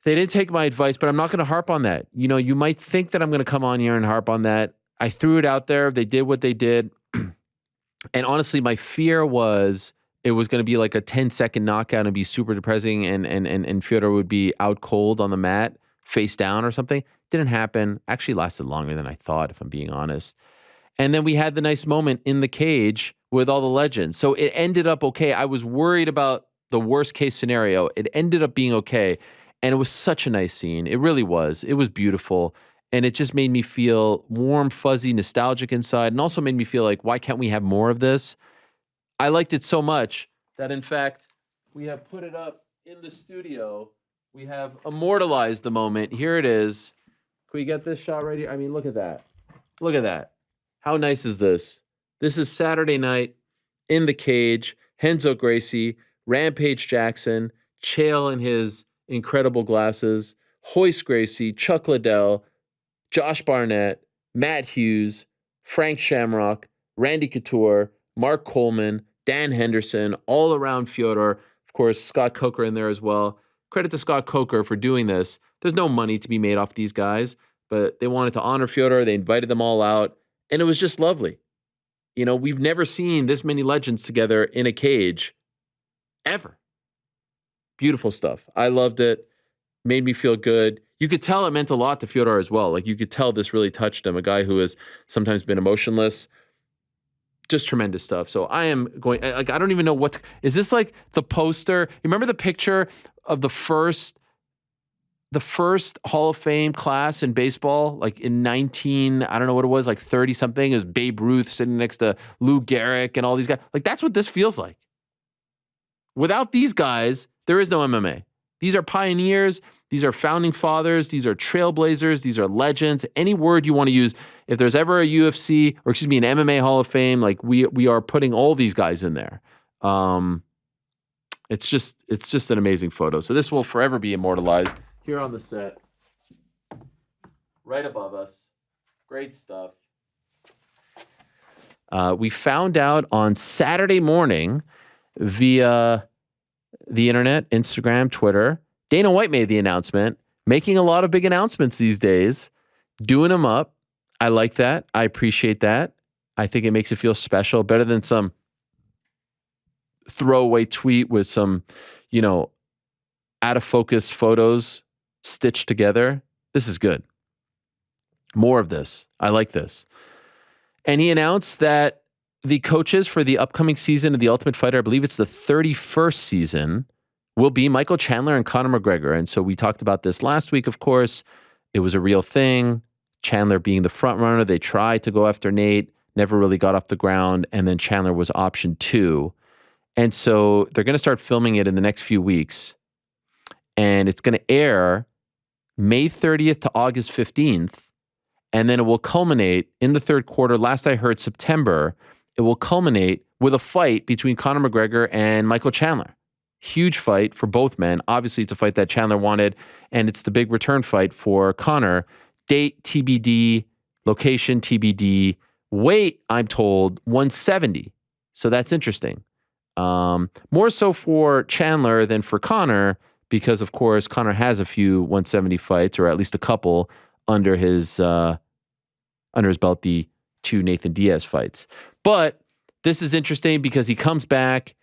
They didn't take my advice, but I'm not going to harp on that. You know, you might think that I'm going to come on here and harp on that. I threw it out there. They did what they did. And honestly, my fear was it was going to be like a 10-second knockout and be super depressing and Fedor would be out cold on the mat, face down or something. Didn't happen. Actually lasted longer than I thought, if I'm being honest. And then we had the nice moment in the cage with all the legends. So it ended up okay. I was worried about the worst case scenario. It ended up being okay. And it was such a nice scene. It really was. It was beautiful. And it just made me feel warm, fuzzy, nostalgic inside, and also made me feel like, why can't we have more of this? I liked it so much that, in fact, we have put it up in the studio. We have immortalized the moment. Here it is. Can we get this shot right here? I mean, look at that. Look at that. How nice is this? This is Saturday night in the cage. Renzo Gracie, Rampage Jackson, Chael in his incredible glasses, Hoist Gracie, Chuck Liddell, Josh Barnett, Matt Hughes, Frank Shamrock, Randy Couture, Mark Coleman, Dan Henderson, all around Fedor. Of course, Scott Coker in there as well. Credit to Scott Coker for doing this. There's no money to be made off these guys, but they wanted to honor Fedor. They invited them all out, and it was just lovely. You know, we've never seen this many legends together in a cage ever. Beautiful stuff. I loved it. Made me feel good. You could tell it meant a lot to Fedor as well. Like, you could tell this really touched him, a guy who has sometimes been emotionless. Just tremendous stuff. So I am going, like, I don't even know what, is this like the poster? You remember the picture of the first Hall of Fame class in baseball, like in I don't know what it was, like 30 something. It was Babe Ruth sitting next to Lou Gehrig and all these guys. Like, that's what this feels like. Without these guys, there is no MMA. These are pioneers. These are founding fathers. These are trailblazers. These are legends. Any word you want to use. If there's ever a UFC, or excuse me, an MMA Hall of Fame, like we are putting all these guys in there. It's just an amazing photo. So this will forever be immortalized here on the set, right above us. Great stuff. We found out on Saturday morning via the internet, Instagram, Twitter, Dana White made the announcement, making a lot of big announcements these days, doing them up. I like that. I appreciate that. I think it makes it feel special, better than some throwaway tweet with some, out of focus photos stitched together. This is good. More of this. I like this. And he announced that the coaches for the upcoming season of The Ultimate Fighter, I believe it's the 31st season, will be Michael Chandler and Conor McGregor. And so we talked about this last week, of course. It was a real thing. Chandler being the front runner. They tried to go after Nate, never really got off the ground. And then Chandler was option 2. And so they're going to start filming it in the next few weeks. And it's going to air May 30th to August 15th. And then it will culminate in the third quarter. Last I heard, September. It will culminate with a fight between Conor McGregor and Michael Chandler. Huge fight for both men. Obviously, it's a fight that Chandler wanted, and it's the big return fight for Conor. Date TBD, location TBD, weight, I'm told, 170. So that's interesting. More so for Chandler than for Conor, because, of course, Conor has a few 170 fights, or at least a couple, under his belt, the 2 Nathan Diaz fights. But this is interesting because he comes back.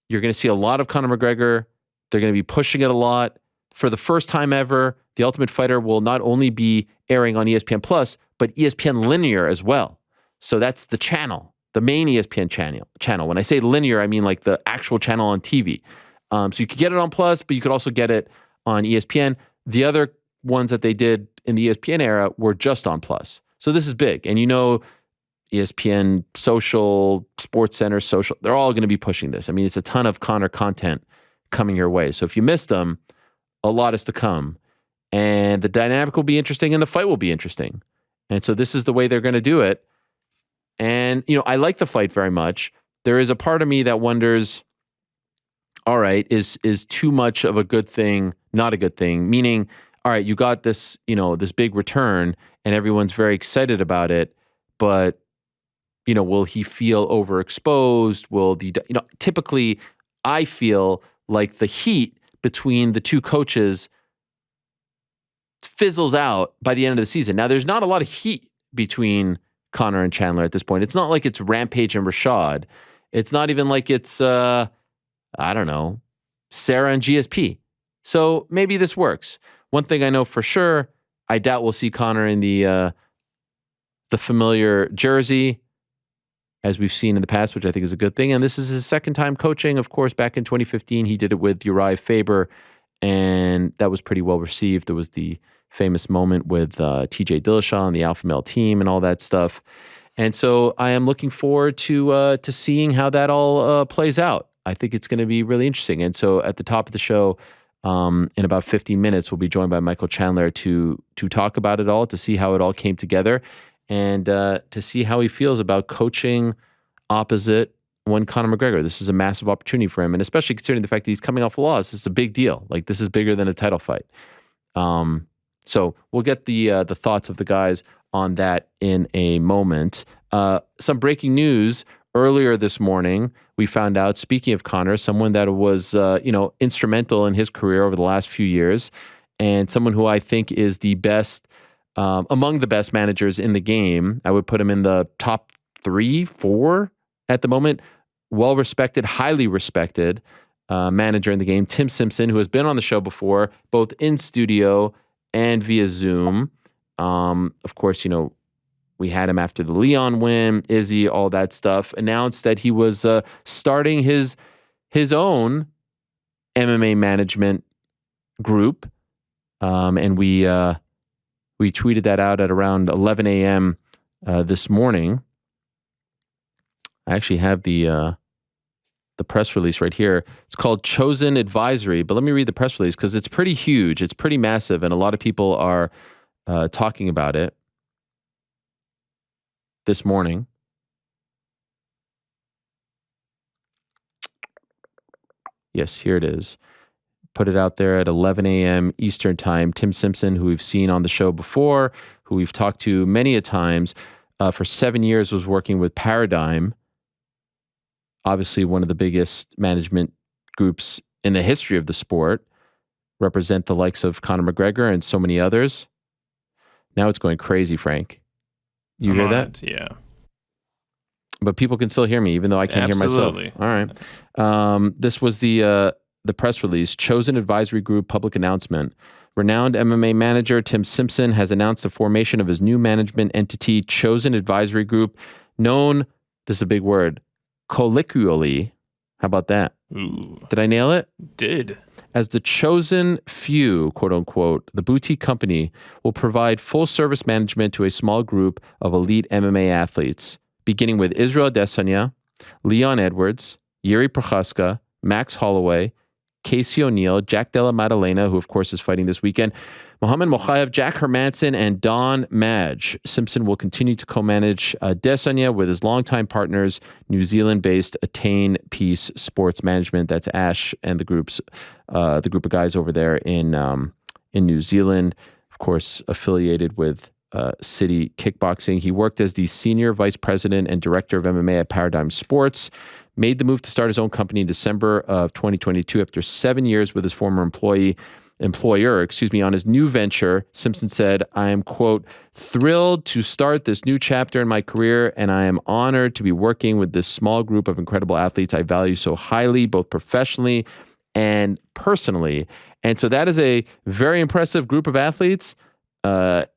You're going to see a lot of Conor McGregor. They're going to be pushing it a lot. For the first time ever, The Ultimate Fighter will not only be airing on ESPN Plus, but ESPN Linear as well. So that's the channel, the main ESPN channel. When I say linear, I mean like the actual channel on TV. So you could get it on Plus, but you could also get it on ESPN. The other ones that they did in the ESPN era were just on Plus. So this is big. And ESPN Social, SportsCenter Social, they're all going to be pushing this. I mean, it's a ton of Conor content coming your way. So if you missed them, a lot is to come. And the dynamic will be interesting and the fight will be interesting. And so this is the way they're going to do it. And, I like the fight very much. There is a part of me that wonders, all right, is too much of a good thing not a good thing? Meaning, all right, you got this, this big return and everyone's very excited about it, but will he feel overexposed? Will typically I feel like the heat between the two coaches fizzles out by the end of the season. Now, there's not a lot of heat between Conor and Chandler at this point. It's not like it's Rampage and Rashad. It's not even like it's, I don't know, Sarah and GSP. So maybe this works. One thing I know for sure, I doubt we'll see Conor in the familiar jersey, as we've seen in the past, which I think is a good thing. And this is his second time coaching. Of course, back in 2015, he did it with Uriah Faber, and that was pretty well received. There was the famous moment with TJ Dillashaw and the Alpha Male team and all that stuff. And so I am looking forward to seeing how that all plays out. I think it's going to be really interesting. And so at the top of the show, in about 15 minutes, we'll be joined by Michael Chandler to talk about it all, to see how it all came together, and to see how he feels about coaching opposite one Conor McGregor. This is a massive opportunity for him, and especially considering the fact that he's coming off a loss, it's a big deal. Like, this is bigger than a title fight. So we'll get the thoughts of the guys on that in a moment. Some breaking news. Earlier this morning, we found out, speaking of Conor, someone that was instrumental in his career over the last few years, and someone who I think is the best, among the best managers in the game. I would put him in the top 3, 4 at the moment. Well-respected, highly respected manager in the game, Tim Simpson, who has been on the show before, both in studio and via Zoom. Of course, we had him after the Leon win, Izzy, all that stuff, announced that he was starting his own MMA management group. And we tweeted that out at around 11 a.m. This morning. I actually have the press release right here. It's called Chosen Advisory, but let me read the press release because it's pretty huge. It's pretty massive, and a lot of people are talking about it this morning. Yes, here it is. Put it out there at 11 a.m. Eastern Time. Tim Simpson, who we've seen on the show before, who we've talked to many a times, for 7 years was working with Paradigm, obviously one of the biggest management groups in the history of the sport, represent the likes of Conor McGregor and so many others. Now it's going crazy, Frank. You hear that? Yeah. But people can still hear me, even though I can't hear myself. All right. This was the press release. Chosen Advisory Group public announcement. Renowned MMA manager Tim Simpson has announced the formation of his new management entity, Chosen Advisory Group, known, this is a big word, colloquially. How about that? Ooh. Did I nail it? Did. As the chosen few, quote unquote, the boutique company will provide full service management to a small group of elite MMA athletes, beginning with Israel Adesanya, Leon Edwards, Yuri Prochaska, Max Holloway, Casey O'Neill, Jack Della Maddalena, who of course is fighting this weekend, Muhammad Makhachev, Jack Hermanson, and Don Madge. Simpson will continue to co-manage Adesanya with his longtime partners, New Zealand-based Attain Peace Sports Management. That's Ash and the group of guys over there in New Zealand, of course, affiliated with City Kickboxing. He worked as the senior vice president and director of MMA at Paradigm Sports. Made the move to start his own company in December of 2022 after 7 years with his former employer, on his new venture. Simpson said, I am, quote, thrilled to start this new chapter in my career, and I am honored to be working with this small group of incredible athletes I value so highly, both professionally and personally. And so that is a very impressive group of athletes.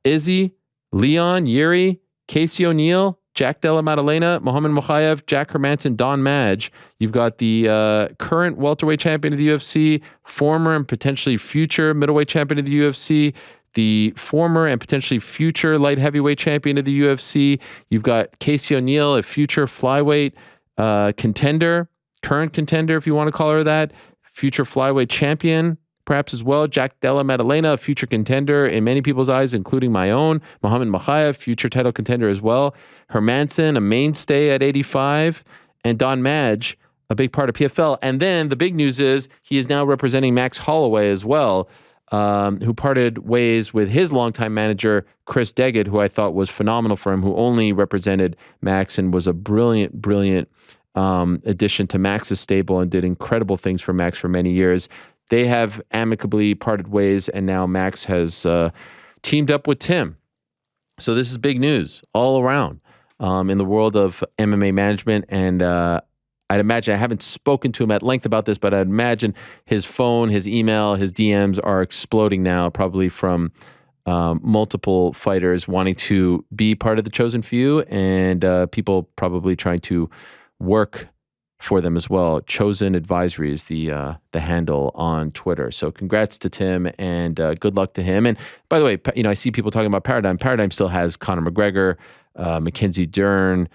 Izzy, Leon, Yuri, Casey O'Neill, Jack Della Maddalena, Muhammad Makhachev, Jack Hermanson, Don Madge. You've got the current welterweight champion of the UFC, former and potentially future middleweight champion of the UFC, the former and potentially future light heavyweight champion of the UFC. You've got Casey O'Neill, a future flyweight contender, current contender, if you want to call her that, future flyweight champion, perhaps as well. Jack Della Maddalena, a future contender in many people's eyes, including my own. Muhammad Makhachev, future title contender as well. Hermanson, a mainstay at 85. And Don Madge, a big part of PFL. And then the big news is he is now representing Max Holloway as well, who parted ways with his longtime manager, Chris Deggett, who I thought was phenomenal for him, who only represented Max and was a brilliant addition to Max's stable and did incredible things for Max for many years. they have amicably parted ways, and now Max has teamed up with Tim. So this is big news all around in the world of MMA management. And I'd imagine, I haven't spoken to him at length about this, but I'd imagine his phone, his email, his DMs are exploding now, probably from multiple fighters wanting to be part of the chosen few, and people probably trying to work for them as well. Chosen Advisory is the handle on Twitter. So congrats to Tim, and good luck to him. And by the way, I see people talking about Paradigm. Paradigm still has Conor McGregor, Mackenzie Dern,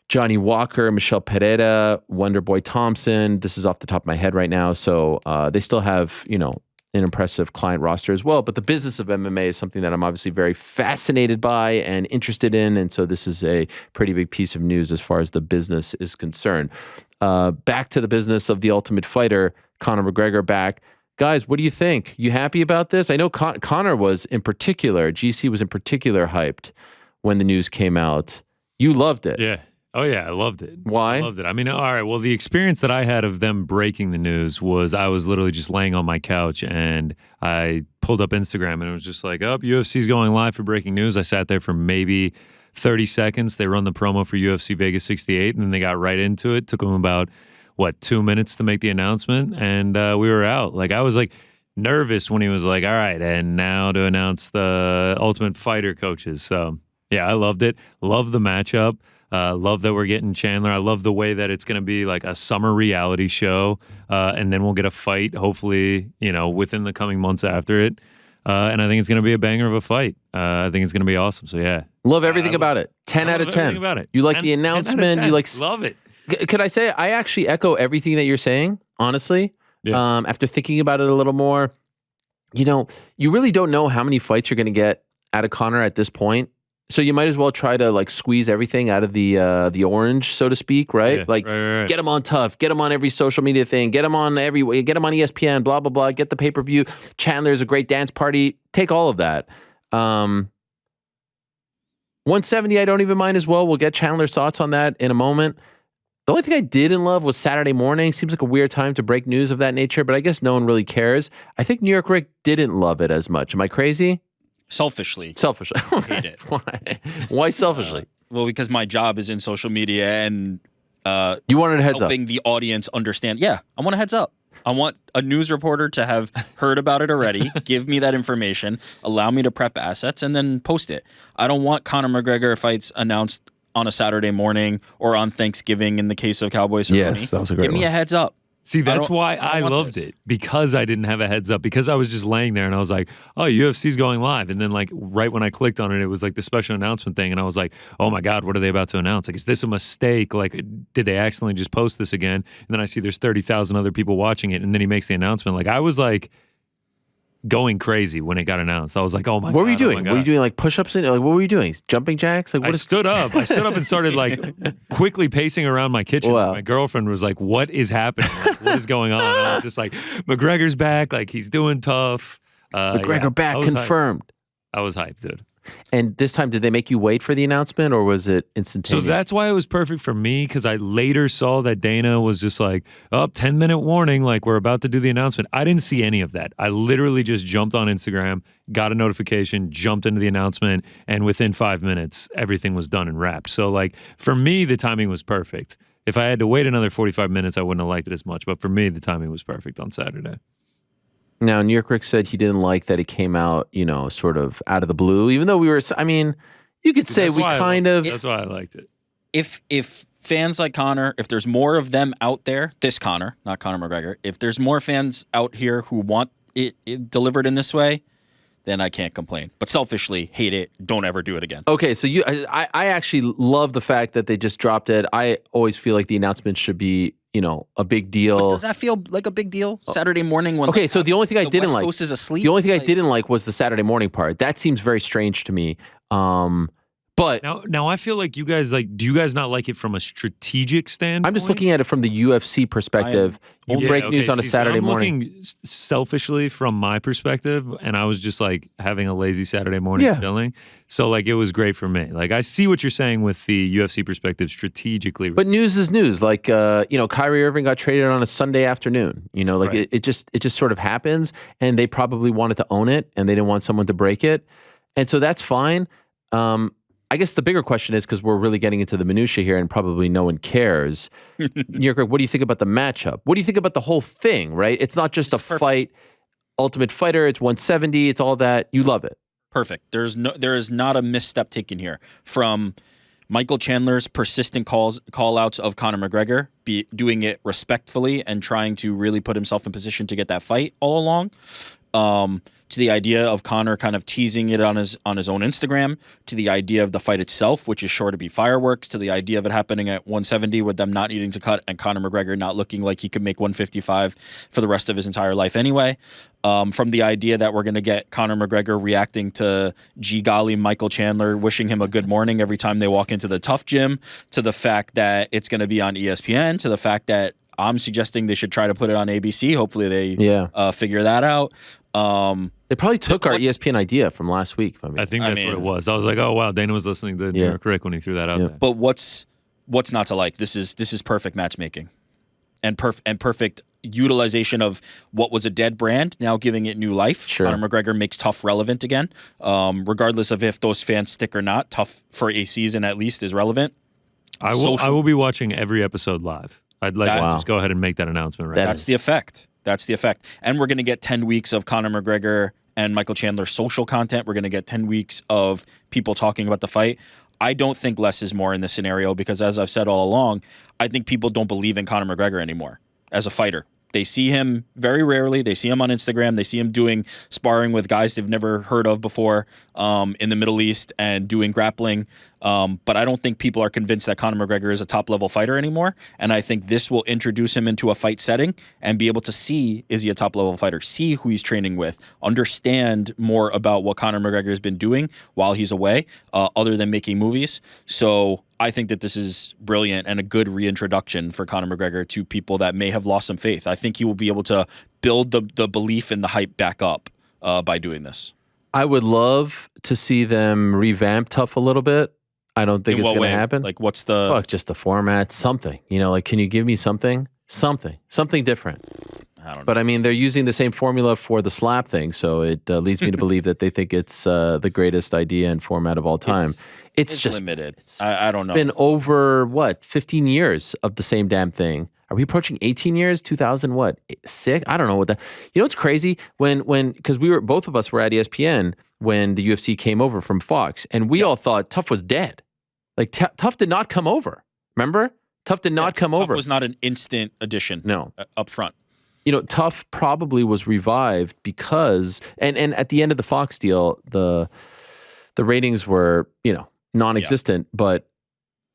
Johnny Walker, Michelle Pereira, Wonderboy Thompson. This is off the top of my head right now. So they still have, an impressive client roster as well. But the business of MMA is something that I'm obviously very fascinated by and interested in. And so this is a pretty big piece of news as far as the business is concerned. Back to the business of The Ultimate Fighter, Conor McGregor back. Guys, what do you think? You happy about this? I know Conor was in particular, GC was in particular hyped when the news came out. You loved it. Yeah. Oh, yeah, I loved it. Why? I loved it. I mean, all right, well, the experience that I had of them breaking the news was I was literally just laying on my couch, and I pulled up Instagram, and it was just like, UFC's going live for breaking news. I sat there for maybe 30 seconds. They run the promo for UFC Vegas 68, and then they got right into it. Took them about, 2 minutes to make the announcement, and we were out. Like, I was, nervous when he was like, all right, and now to announce the Ultimate Fighter coaches. So, yeah, I loved it. Love the matchup. Love that we're getting Chandler. I love the way that it's going to be like a summer reality show, and then we'll get a fight, hopefully, within the coming months after it. And I think it's going to be a banger of a fight. I think it's going to be awesome. So, yeah. Love everything about it. 10 out of 10. Everything about it. You like the announcement. You like. Love it. Could I say, I actually echo everything that you're saying, honestly. Yeah. After thinking about it a little more, you really don't know how many fights you're going to get out of Conor at this point. So you might as well try to squeeze everything out of the orange, so to speak, right? Yeah, right. Get him on Tough, get him on every social media thing, get him on get him on ESPN, blah blah blah. Get the pay-per-view. Chandler's a great dance party. Take all of that. 170, I don't even mind as well. We'll get Chandler's thoughts on that in a moment. The only thing I didn't love was Saturday morning. Seems like a weird time to break news of that nature, but I guess no one really cares. I think New York Rick didn't love it as much. Am I crazy? Selfishly. I hate it. Why selfishly? Well, because my job is in social media, and you wanted a heads helping up. the audience understand. Yeah, I want a heads up. I want a news reporter to have heard about it already, give me that information, allow me to prep assets, and then post it. I don't want Conor McGregor fights announced on a Saturday morning or on Thanksgiving in the case of Cowboy Cerrone. Yes, that was a great Give me a heads up. See, that's why I loved it, because I didn't have a heads up, because I was just laying there and I was like, oh, UFC's going live. And then right when I clicked on it, it was the special announcement thing. And I was like, oh my God, what are they about to announce? Is this a mistake? Did they accidentally just post this again? And then I see there's 30,000 other people watching it. And then he makes the announcement. I was going crazy when it got announced. I was like, oh my God. What were you doing? Oh were you doing push-ups? What were you doing? Jumping jacks? I stood up and started quickly pacing around my kitchen. Wow. My girlfriend was like, what is happening? What is going on? I was just like, McGregor's back. He's doing tough. McGregor back, confirmed. I was hyped, dude. And this time, did they make you wait for the announcement, or was it instantaneous? So that's why it was perfect for me, because I later saw that Dana was just 10-minute warning, we're about to do the announcement. I didn't see any of that. I literally just jumped on Instagram, got a notification, jumped into the announcement, and within 5 minutes, everything was done and wrapped. So, for me, the timing was perfect. If I had to wait another 45 minutes, I wouldn't have liked it as much. But for me, the timing was perfect on Saturday. Now, New York Rick said he didn't like that it came out, sort of out of the blue, even though we were, you could say we kind of. That's why I liked it. If fans like Conor, if there's more of them out there, this Conor, not Conor McGregor, if there's more fans out here who want it delivered in this way, then I can't complain. But selfishly, hate it. Don't ever do it again. Okay, so I actually love the fact that they just dropped it. I always feel like the announcement should be, a big deal. But does that feel like a big deal? Saturday morning when so the only thing I didn't like, Coast is asleep. The only thing I didn't like was the Saturday morning part. That seems very strange to me. But Now I feel like you guys do you guys not like it from a strategic standpoint? I'm just looking at it from the UFC perspective. You break news on a Saturday morning. I'm looking selfishly from my perspective, and I was just like having a lazy Saturday morning chilling. So like it was great for me. Like I see what you're saying with the UFC perspective strategically. But news is news. Like Kyrie Irving got traded on a Sunday afternoon. It just sort of happens, and they probably wanted to own it, and they didn't want someone to break it, and so that's fine. I guess the bigger question is, because we're really getting into the minutia here and probably no one cares. New York, what do you think about the matchup? What do you think about the whole thing, right? It's not just a fight, Ultimate Fighter, it's 170, it's all that. You love it. Perfect. There is not a misstep taken here. From Michael Chandler's persistent call-outs of Conor McGregor, doing it respectfully and trying to really put himself in position to get that fight all along, to the idea of Conor kind of teasing it on his own Instagram, to the idea of the fight itself, which is sure to be fireworks, to the idea of it happening at 170 with them not needing to cut and Conor McGregor not looking like he could make 155 for the rest of his entire life anyway. From the idea that we're going to get Conor McGregor reacting to G golly Michael Chandler wishing him a good morning every time they walk into the Tough Gym, to the fact that it's going to be on ESPN, to the fact that I'm suggesting they should try to put it on ABC. Hopefully they figure that out. They probably took our ESPN idea from last week. I think that's what it was. I was like, oh wow, Dana was listening to New York Rick when he threw that out there. But what's not to like? This is perfect matchmaking, and perfect utilization of what was a dead brand, now giving it new life. Sure. Conor McGregor makes Tough relevant again, regardless of if those fans stick or not. Tough for a season at least is relevant. I will be watching every episode live. I'd like to just go ahead and make that announcement right now. That's the effect. That's the effect. And we're going to get 10 weeks of Conor McGregor and Michael Chandler social content. We're going to get 10 weeks of people talking about the fight. I don't think less is more in this scenario because, as I've said all along, I think people don't believe in Conor McGregor anymore as a fighter. They see him very rarely. They see him on Instagram. They see him doing sparring with guys they've never heard of before in the Middle East and doing grappling. But I don't think people are convinced that Conor McGregor is a top-level fighter anymore. And I think this will introduce him into a fight setting and be able to see, is he a top-level fighter? See who he's training with. Understand more about what Conor McGregor has been doing while he's away, other than making movies. So I think that this is brilliant and a good reintroduction for Conor McGregor to people that may have lost some faith. I think he will be able to build the belief and the hype back up by doing this. I would love to see them revamp Tough a little bit. I don't think it's going to happen. Like, what's the... just the format, something. Can you give me something? Something different. I don't know. But I mean, they're using the same formula for the slap thing, so it leads me to believe that they think it's the greatest idea and format of all time. It's just limited. I don't know. It's been over 15 years of the same damn thing. Are we approaching 18 years? 6? I don't know what that. It's crazy when because both of us were at ESPN when the UFC came over from Fox, and we all thought Tough was dead. Like Tough did not come over. Remember? Tough did not come over. Tough was not an instant addition. No, up front. Tough probably was revived because, and at the end of the Fox deal, the ratings were, non-existent. But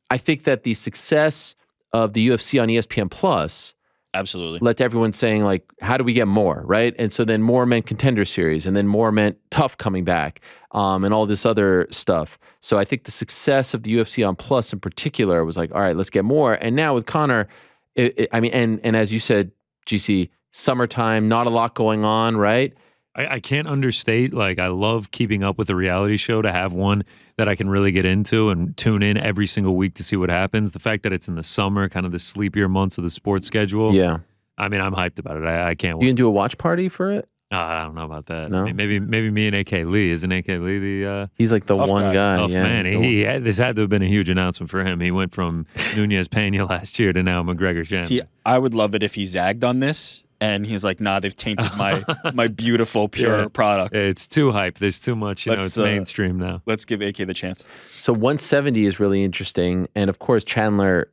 I think that the success of the UFC on ESPN Plus absolutely led to everyone saying, like, how do we get more, right? And so then more meant Contender Series, and then more meant Tough coming back, and all this other stuff. So I think the success of the UFC on Plus in particular was like, all right, let's get more. And now with Conor, and as you said, GC, summertime, not a lot going on, right? I can't understate, like, I love keeping up with a reality show to have one that I can really get into and tune in every single week to see what happens. The fact that it's in the summer, kind of the sleepier months of the sports schedule. Yeah. I mean, I'm hyped about it. I can't wait. You can do a watch party for it? I don't know about that. No? I mean, maybe me and AK Lee. Isn't AK Lee the... He's like the tough one guy. Tough yeah, man. This had to have been a huge announcement for him. He went from Nunez Pena last year to now McGregor Chandler. See, I would love it if he zagged on this. And he's like, nah, they've tainted my beautiful, pure product. It's too hype. There's too much, it's mainstream now. Let's give AK the chance. So 170 is really interesting. And of course, Chandler,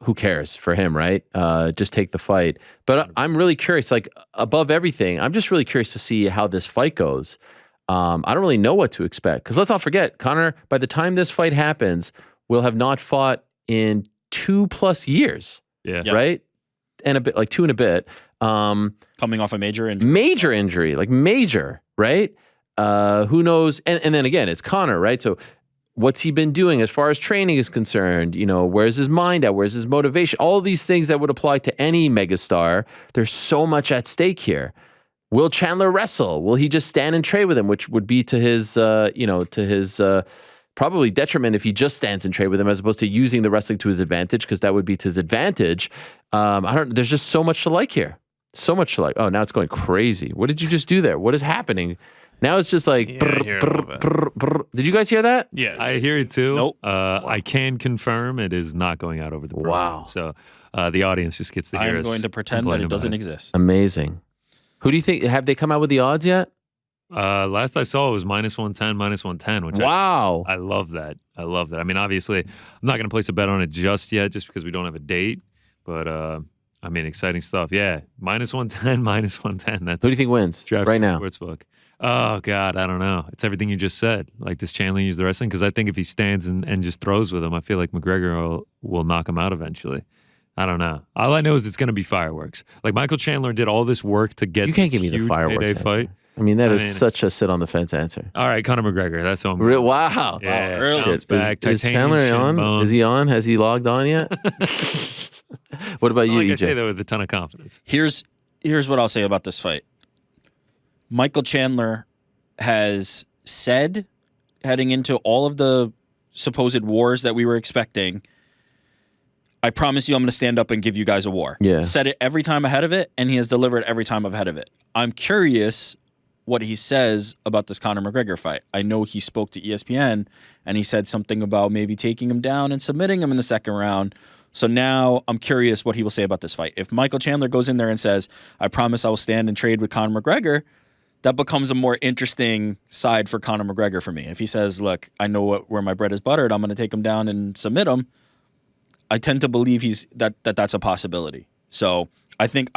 who cares for him, right? Just take the fight. But I'm really curious, like, above everything, I'm just really curious to see how this fight goes. I don't really know what to expect. Because let's not forget, Conor, by the time this fight happens, will have not fought in 2+ years. Yeah. Right? And a bit, like 2 and a bit. Coming off a major injury. Major injury, like major, right? Who knows? And then again, it's Conor, right? So what's he been doing as far as training is concerned? Where's his mind at? Where's his motivation? All these things that would apply to any megastar. There's so much at stake here. Will Chandler wrestle? Will he just stand and trade with him, which would be to his, probably detriment if he just stands and trade with him as opposed to using the wrestling to his advantage, because that would be to his advantage. There's just so much to like here. So much to like. Oh, now it's going crazy. What did you just do there? What is happening? Now it's just like, brr. Did you guys hear that? Yes. I hear it too. Nope. I can confirm it is not going out over the program. Wow. So the audience just gets to hear us. I'm going to pretend that it doesn't exist. Amazing. Who do you think, have they come out with the odds yet? Last I saw it was -110, which wow. I love that. I love that. I mean, obviously, I'm not going to place a bet on it just yet, just because we don't have a date. But I mean, exciting stuff. Yeah, -110, -110. That's who do you think wins right now? Sportsbook. Oh God, I don't know. It's everything you just said. Like, does Chandler use the wrestling? Because I think if he stands and just throws with him, I feel like McGregor will knock him out eventually. I don't know. All I know is it's going to be fireworks. Like, Michael Chandler did all this work to get. You can't this give me the huge fireworks payday fight. I mean, that is such a sit on the fence answer. All right, Conor McGregor. That's what I'm. Wow. Yeah, really? bounce back. Is Chandler on? Bone. Is he on? Has he logged on yet? What about you, Like I EJ? say that with a ton of confidence. Here's what I'll say about this fight. Michael Chandler has said, heading into all of the supposed wars that we were expecting, I promise you I'm going to stand up and give you guys a war. Yeah. Said it every time ahead of it, and he has delivered every time ahead of it. I'm curious what he says about this Conor McGregor fight. I know he spoke to ESPN, and he said something about maybe taking him down and submitting him in the second round. So now I'm curious what he will say about this fight. If Michael Chandler goes in there and says, I promise I will stand and trade with Conor McGregor, that becomes a more interesting side for Conor McGregor for me. If he says, look, I know where my bread is buttered, I'm going to take him down and submit him, I tend to believe that's a possibility. So I think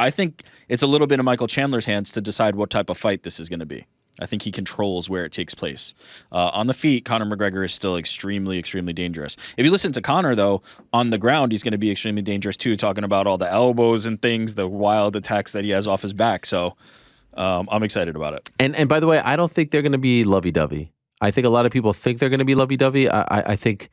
it's a little bit in Michael Chandler's hands to decide what type of fight this is going to be. I think he controls where it takes place. On the feet, Conor McGregor is still extremely, extremely dangerous. If you listen to Conor, though, on the ground, he's going to be extremely dangerous, too, talking about all the elbows and things, the wild attacks that he has off his back. So I'm excited about it. And by the way, I don't think they're going to be lovey-dovey. I think a lot of people think they're going to be lovey-dovey. I think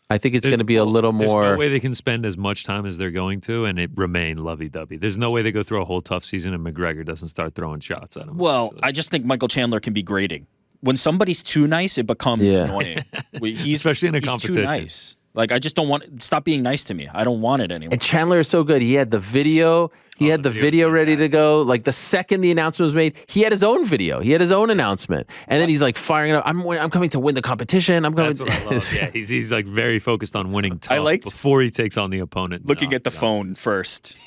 it's going to be a little more. There's no way they can spend as much time as they're going to and it remain lovey-dovey. There's no way they go through a whole tough season and McGregor doesn't start throwing shots at him. Well, I just think Michael Chandler can be grating. When somebody's too nice, it becomes annoying. Especially in a competition. He's too nice. Like, I just don't want. Stop being nice to me. I don't want it anymore. And Chandler is so good. He had the video. He had the video ready to go. Like, the second the announcement was made, he had his own video. He had his own announcement. And then he's like firing it up. I'm coming to win the competition. I'm going. That's what I love. Yeah, he's like very focused on winning tough before he takes on the opponent. Looking at the phone first.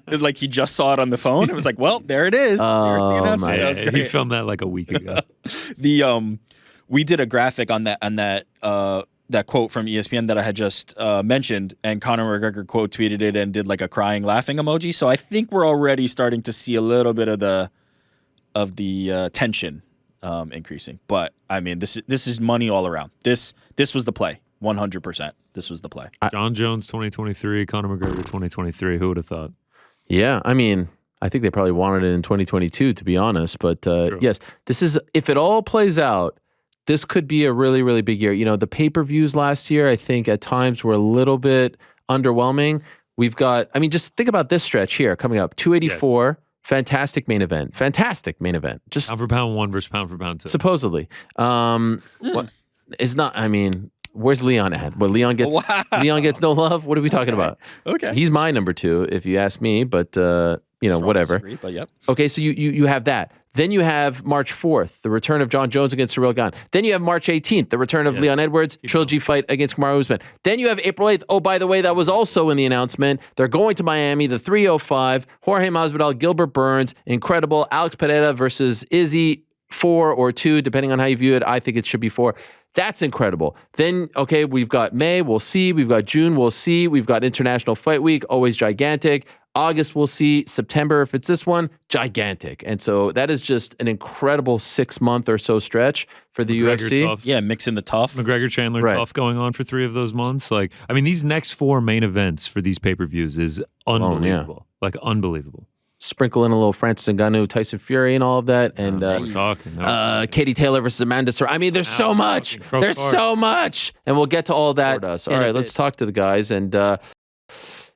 Like, he just saw it on the phone. It was like, well, there it is. There's the announcement. That was great. He filmed that like a week ago. We did a graphic on that quote from ESPN that I had just mentioned, and Conor McGregor quote tweeted it and did like a crying, laughing emoji. So I think we're already starting to see a little bit of the tension increasing. But I mean, this is money all around. This was the play, 100%. This was the play. John Jones 2023, Conor McGregor 2023. Who would have thought? Yeah, I mean, I think they probably wanted it in 2022, to be honest. But yes, this is, if it all plays out, this could be a really, really big year. You know, the pay-per-views last year, I think at times were a little bit underwhelming. We've got, I mean, just think about this stretch here coming up. 284, fantastic main event. Just pound for pound 1 versus pound for pound 2. supposedly. What is not, I mean, where's Leon at? Well, Leon gets no love? What are we talking about? Okay. He's my number 2, if you ask me, but whatever. Disagree, but yep. Okay, so you have that. Then you have March 4th, the return of John Jones against Cyril Gane. Then you have March 18th, the return of Leon Edwards, trilogy fight against Kamaru Usman. Then you have April 8th. Oh, by the way, that was also in the announcement. They're going to Miami, the 305. Jorge Masvidal, Gilbert Burns, incredible. Alex Pereira versus Izzy, 4 or 2, depending on how you view it. I think it should be 4. That's incredible. Then, okay, we've got May, we'll see. We've got June, we'll see. We've got International Fight Week, always gigantic. August, we'll see. September, if it's this one, gigantic. And so that is just an incredible 6-month or so stretch for the McGregor UFC. Tough. Yeah, mixing the tough. McGregor Chandler tough going on for 3 of those months. Like, I mean, these next 4 main events for these pay-per-views is unbelievable. Like, unbelievable. sprinkle in a little Francis Ngannou, Tyson Fury, and all of that, and We're talking. No. Katie Taylor versus Amanda Serrano. I mean, there's so much. Croke There's Park. so much, and we'll get to all that. All right, let's talk to the guys. And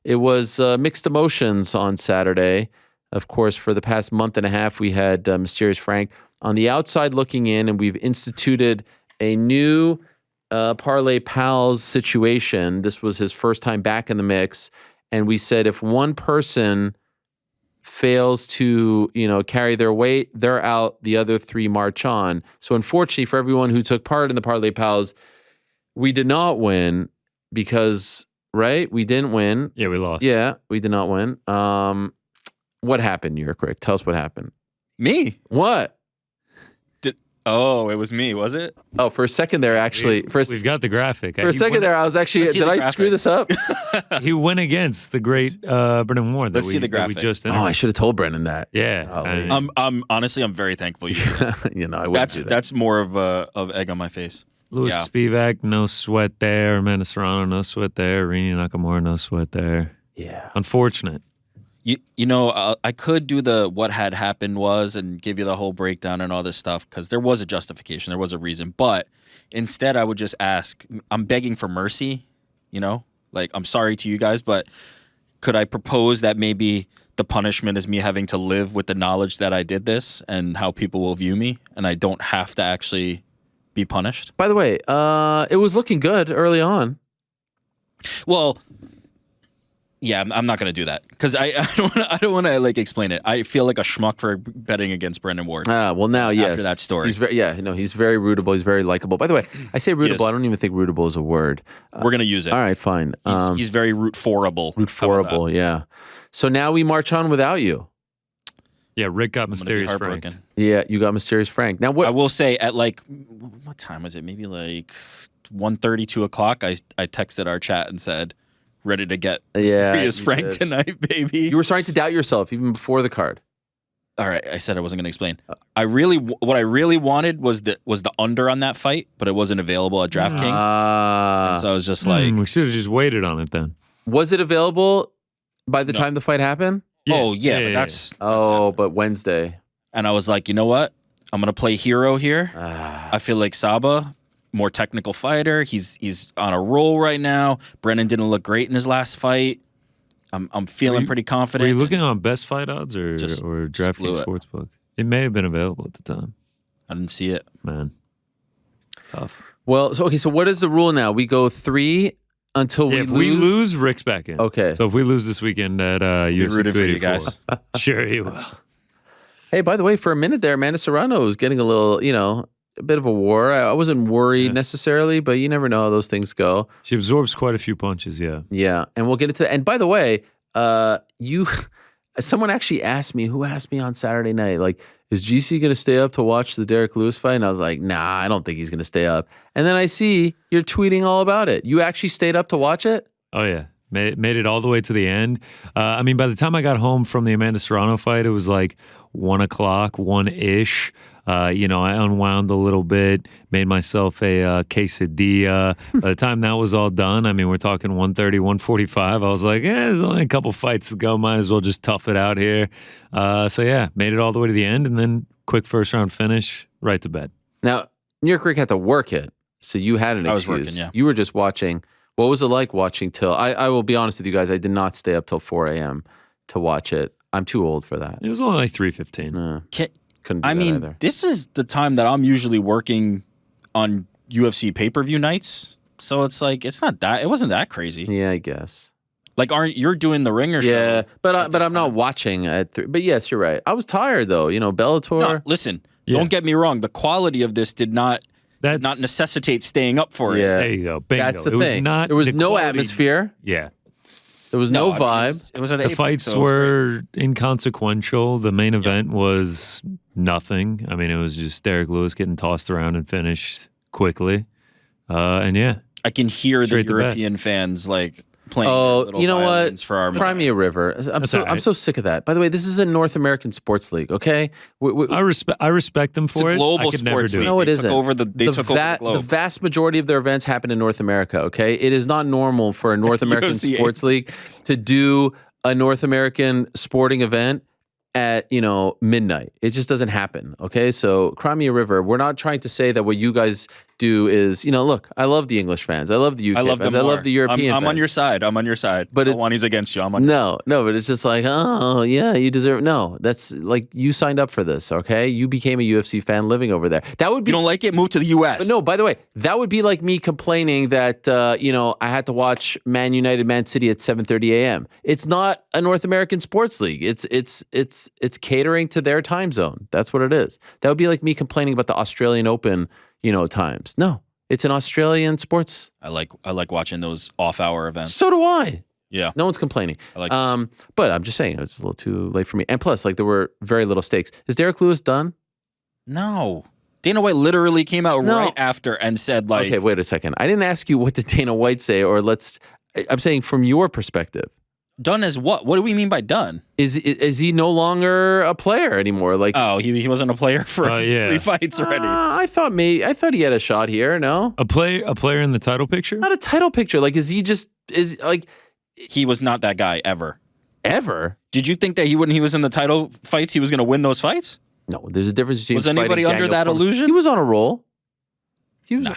it was mixed emotions on Saturday. Of course, for the past month and a half, we had Mysterious Frank on the outside looking in, and we've instituted a new Parlay Pals situation. This was his first time back in the mix, and we said if one person fails to, carry their weight, they're out. The other three march on. So unfortunately for everyone who took part in the Parlay Pals, we did not win because, right? We didn't win. Yeah, we lost. Yeah, we did not win. What happened, New York Rick? Tell us what happened. Me? What? Oh, it was me, was it? Oh, for a second there, actually. We've got the graphic. For a second there, I was actually, Let's see did the I graphic. screw this up? He went against the great Brendan Ward. Let's see the that we graphic. just Oh, I interviewed. should have told Brendan that. Yeah. Golly. I'm honestly, I'm very thankful you did that. I wouldn't do that. That's more of egg on my face. Louis Yeah. Spivak, no sweat there. Amanda Serrano, no sweat there. Rini Nakamura, no sweat there. Yeah. Unfortunate. I could do the what had happened was and give you the whole breakdown and all this stuff because there was a justification, there was a reason. But instead, I would just ask. I'm begging for mercy. Like I'm sorry to you guys, but could I propose that maybe the punishment is me having to live with the knowledge that I did this and how people will view me, and I don't have to actually be punished? By the way, it was looking good early on. Well. Yeah, I'm not gonna do that because I don't want to like explain it. I feel like a schmuck for betting against Brendan Ward. Well, now, yes. After that story. He's he's very rootable. He's very likable. By the way, I say rootable. Yes. I don't even think rootable is a word. We're gonna use it. All right, fine. He's very root forable. Root forable, yeah. So now we march on without you. Yeah, Rick got I'm gonna be Mysterious Frank. heartbroken. Yeah, you got Mysterious Frank. Now I what? will say at like what time was it? Maybe like 1:30, 2 o'clock. I texted our chat and said, "Ready to get Mysterious you Frank did. tonight, baby." You were starting to doubt yourself even before the card. All right, I said I wasn't gonna explain. What I really wanted was the under on that fight, but it wasn't available at DraftKings. So I was just like, we should have just waited on it then. Was it available by the time the fight happened? "Oh yeah, but that's Oh, after." but Wednesday. And I was like, you know what? I'm gonna play hero here. I feel like Saba, more technical fighter. He's on a roll right now. Brennan didn't look great in his last fight. I'm feeling pretty Were confident. you looking on best fight odds or Just blew DraftKings it. Sportsbook? It may have been available at the time. I didn't see it. Man. Tough. Well, so what is the rule now? We go 3 until Yeah, if we lose, Rick's back in. Okay. So if we lose this weekend at UFC rooting for you 284, guys. sure he will. Hey, by the way, for a minute there, Amanda Serrano was getting a little, a bit of a war. I wasn't worried necessarily, but you never know how those things go. She absorbs quite a few punches, yeah. Yeah, and we'll get into that. And by the way, someone actually asked me, who asked me on Saturday night, like, is GC going to stay up to watch the Derrick Lewis fight? And I was like, nah, I don't think he's going to stay up. And then I see you're tweeting all about it. You actually stayed up to watch it? Oh, yeah. Made it all the way to the end. I mean, by the time I got home from the Amanda Serrano fight, it was like 1 o'clock, 1-ish. I unwound a little bit, made myself a quesadilla. By the time that was all done, I mean, we're talking 1:30, 1:45. I was like, there's only a couple fights to go. Might as well just tough it out here. So, yeah, made it all the way to the end, and then quick first round finish, right to bed. Now, New York Rick had to work it, so you had an excuse. I was working, yeah. You were just watching. What was it like watching till? I will be honest with you guys. I did not stay up till 4 a.m. to watch it. I'm too old for that. It was only like 3:15. Couldn't do I that mean, either. this is the time that I'm usually working on UFC pay-per-view nights. So it's like it wasn't that crazy. Yeah, I guess. Like, aren't you're doing the Ringer show? Yeah, but I'm not watching at 3. But yes, you're right. I was tired though. Bellator. No, listen. Yeah. Don't get me wrong. The quality of this did not necessitate staying up for it. Yeah. There you go. Bingo. That's the It was thing. not There was the no quality- atmosphere. Yeah. There was no I mean, vibe. It was at The Apex, fights so it was great. were inconsequential. The main event was nothing. I mean, it was just Derrick Lewis getting tossed around and finished quickly. And yeah, I can hear the Straight to bed. European fans like playing. Oh, their little you know what? violins For our Cry me a river. I'm That's so all right. I'm so sick of that. By the way, this is a North American sports league. Okay, I respect them It's for a it. global I could never sports do league. it. No, it They isn't. took over the globe. The vast majority of their events happen in North America. Okay, it is not normal for a North American UFC sports league to do a North American sporting event at, midnight. It just doesn't happen. Okay. So Crimea River, we're not trying to say that what you guys do is, look, I love the English fans. I love the UK I love fans. them I more. love the European I'm fans. on your side. I'm on your side. But Helwani's against you. I'm on No, but it's just like, oh, yeah, you deserve. No, that's like you signed up for this, okay? You became a UFC fan living over there. That would be. You don't like it? Move to the U.S. No, by the way, that would be like me complaining that, I had to watch Man United, Man City at 7:30 a.m. It's not a North American sports league. It's catering to their time zone. That's what it is. That would be like me complaining about the Australian Open, times. No. It's an Australian sports. I like watching those off-hour events. So do I. Yeah. No one's complaining. I like but I'm just saying it's a little too late for me. And plus, there were very little stakes. Is Derrick Lewis done? No. Dana White literally came out No. right after and said Okay, wait a second. I didn't ask you what did Dana White say, or I'm saying from your perspective. done as what? What do we mean by done? Is he no longer a player anymore? Oh, he wasn't a player for 3 fights already. I thought he had a shot here. No, A player in the title picture? not a title picture. He was not that guy ever. Ever? Did you think that when he was in the title fights, he was going to win those fights? No, there's a difference between. Was anybody fighting under Daniel that Cormier. illusion? He was on a roll. He was. Nah.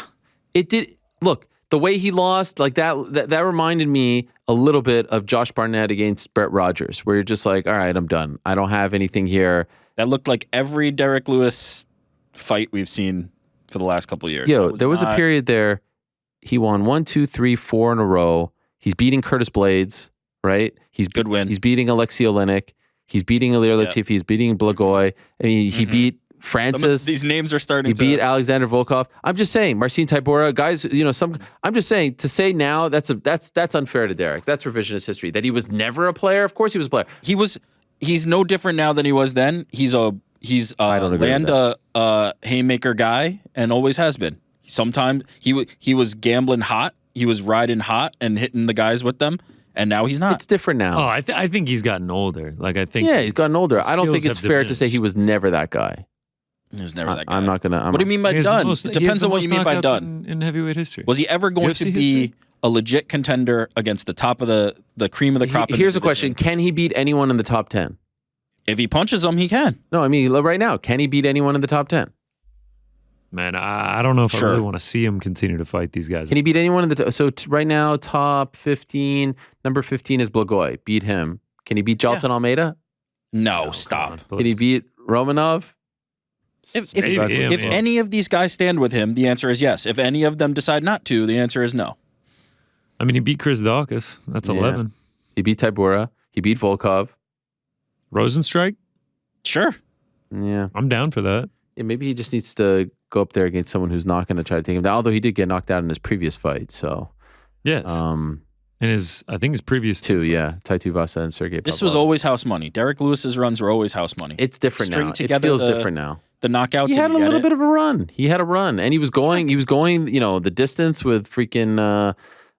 It did. Look, the way he lost, that reminded me a little bit of Josh Barnett against Brett Rogers, where you're just like, all right, I'm done. I don't have anything here. That looked like every Derrick Lewis fight we've seen for the last couple of years. There was a period there. He won 1, 2, 3, 4 in a row. He's beating Curtis Blades, right? He's Good win. He's beating Alexei Oleinik. He's beating Ilir Latifi. He's beating Blagoy. I mean, he beat Francis. These names are starting He to beat Alexander Volkov. I'm just saying, Marcin Tybura, guys. I'm just saying to say now that's unfair to Derrick. That's revisionist history. That he was never a player. Of course, he was a player. He's no different now than he was then. He's a don't agree with haymaker guy and always has been. Sometimes he was gambling hot. He was riding hot and hitting the guys with them. And now he's not. It's different now. Oh, I think he's gotten older. I think. Yeah, he's gotten older. I don't think skills it's have fair to say he diminished. was never that guy. He was never that guy. I'm not gonna. What do you mean by He has the done? most- It he has depends the on what you most mean by knockouts done. in heavyweight history. Was he ever going UFC to be history? a legit contender against the top of the cream of the crop? in the Here's a division? question: can he beat anyone in the top 10? If he punches them, he can. No, I mean right now, can he beat anyone in the top 10? Man, I don't know if Sure. I really want to see him continue to fight these guys. Can he beat anyone in the right now? Top 15, number 15 is Blagoy. Beat him. Can he beat Jalton Almeida? No, come stop. on, Can he beat Romanov? If Maybe, yeah, if yeah. any of these guys stand with him, the answer is yes. If any of them decide not to, the answer is no. I mean, he beat Chris Dawkins. That's Yeah. 11. He beat Tybura. He beat Volkov. Rosenstrike? Sure. Yeah. I'm down for that. Yeah, maybe he just needs to go up there against someone who's not going to try to take him down. Although he did get knocked out in his previous fight. So, Yes. And I think his previous two, yeah. Tai Tuivasa and Sergey This Pavlov. was always house money. Derrick Lewis's runs were always house money. It's different String now. together It feels the- different now. The knockouts. He and had a you get little it. bit of a run. He had a run, and he was going. He was going. The distance with freaking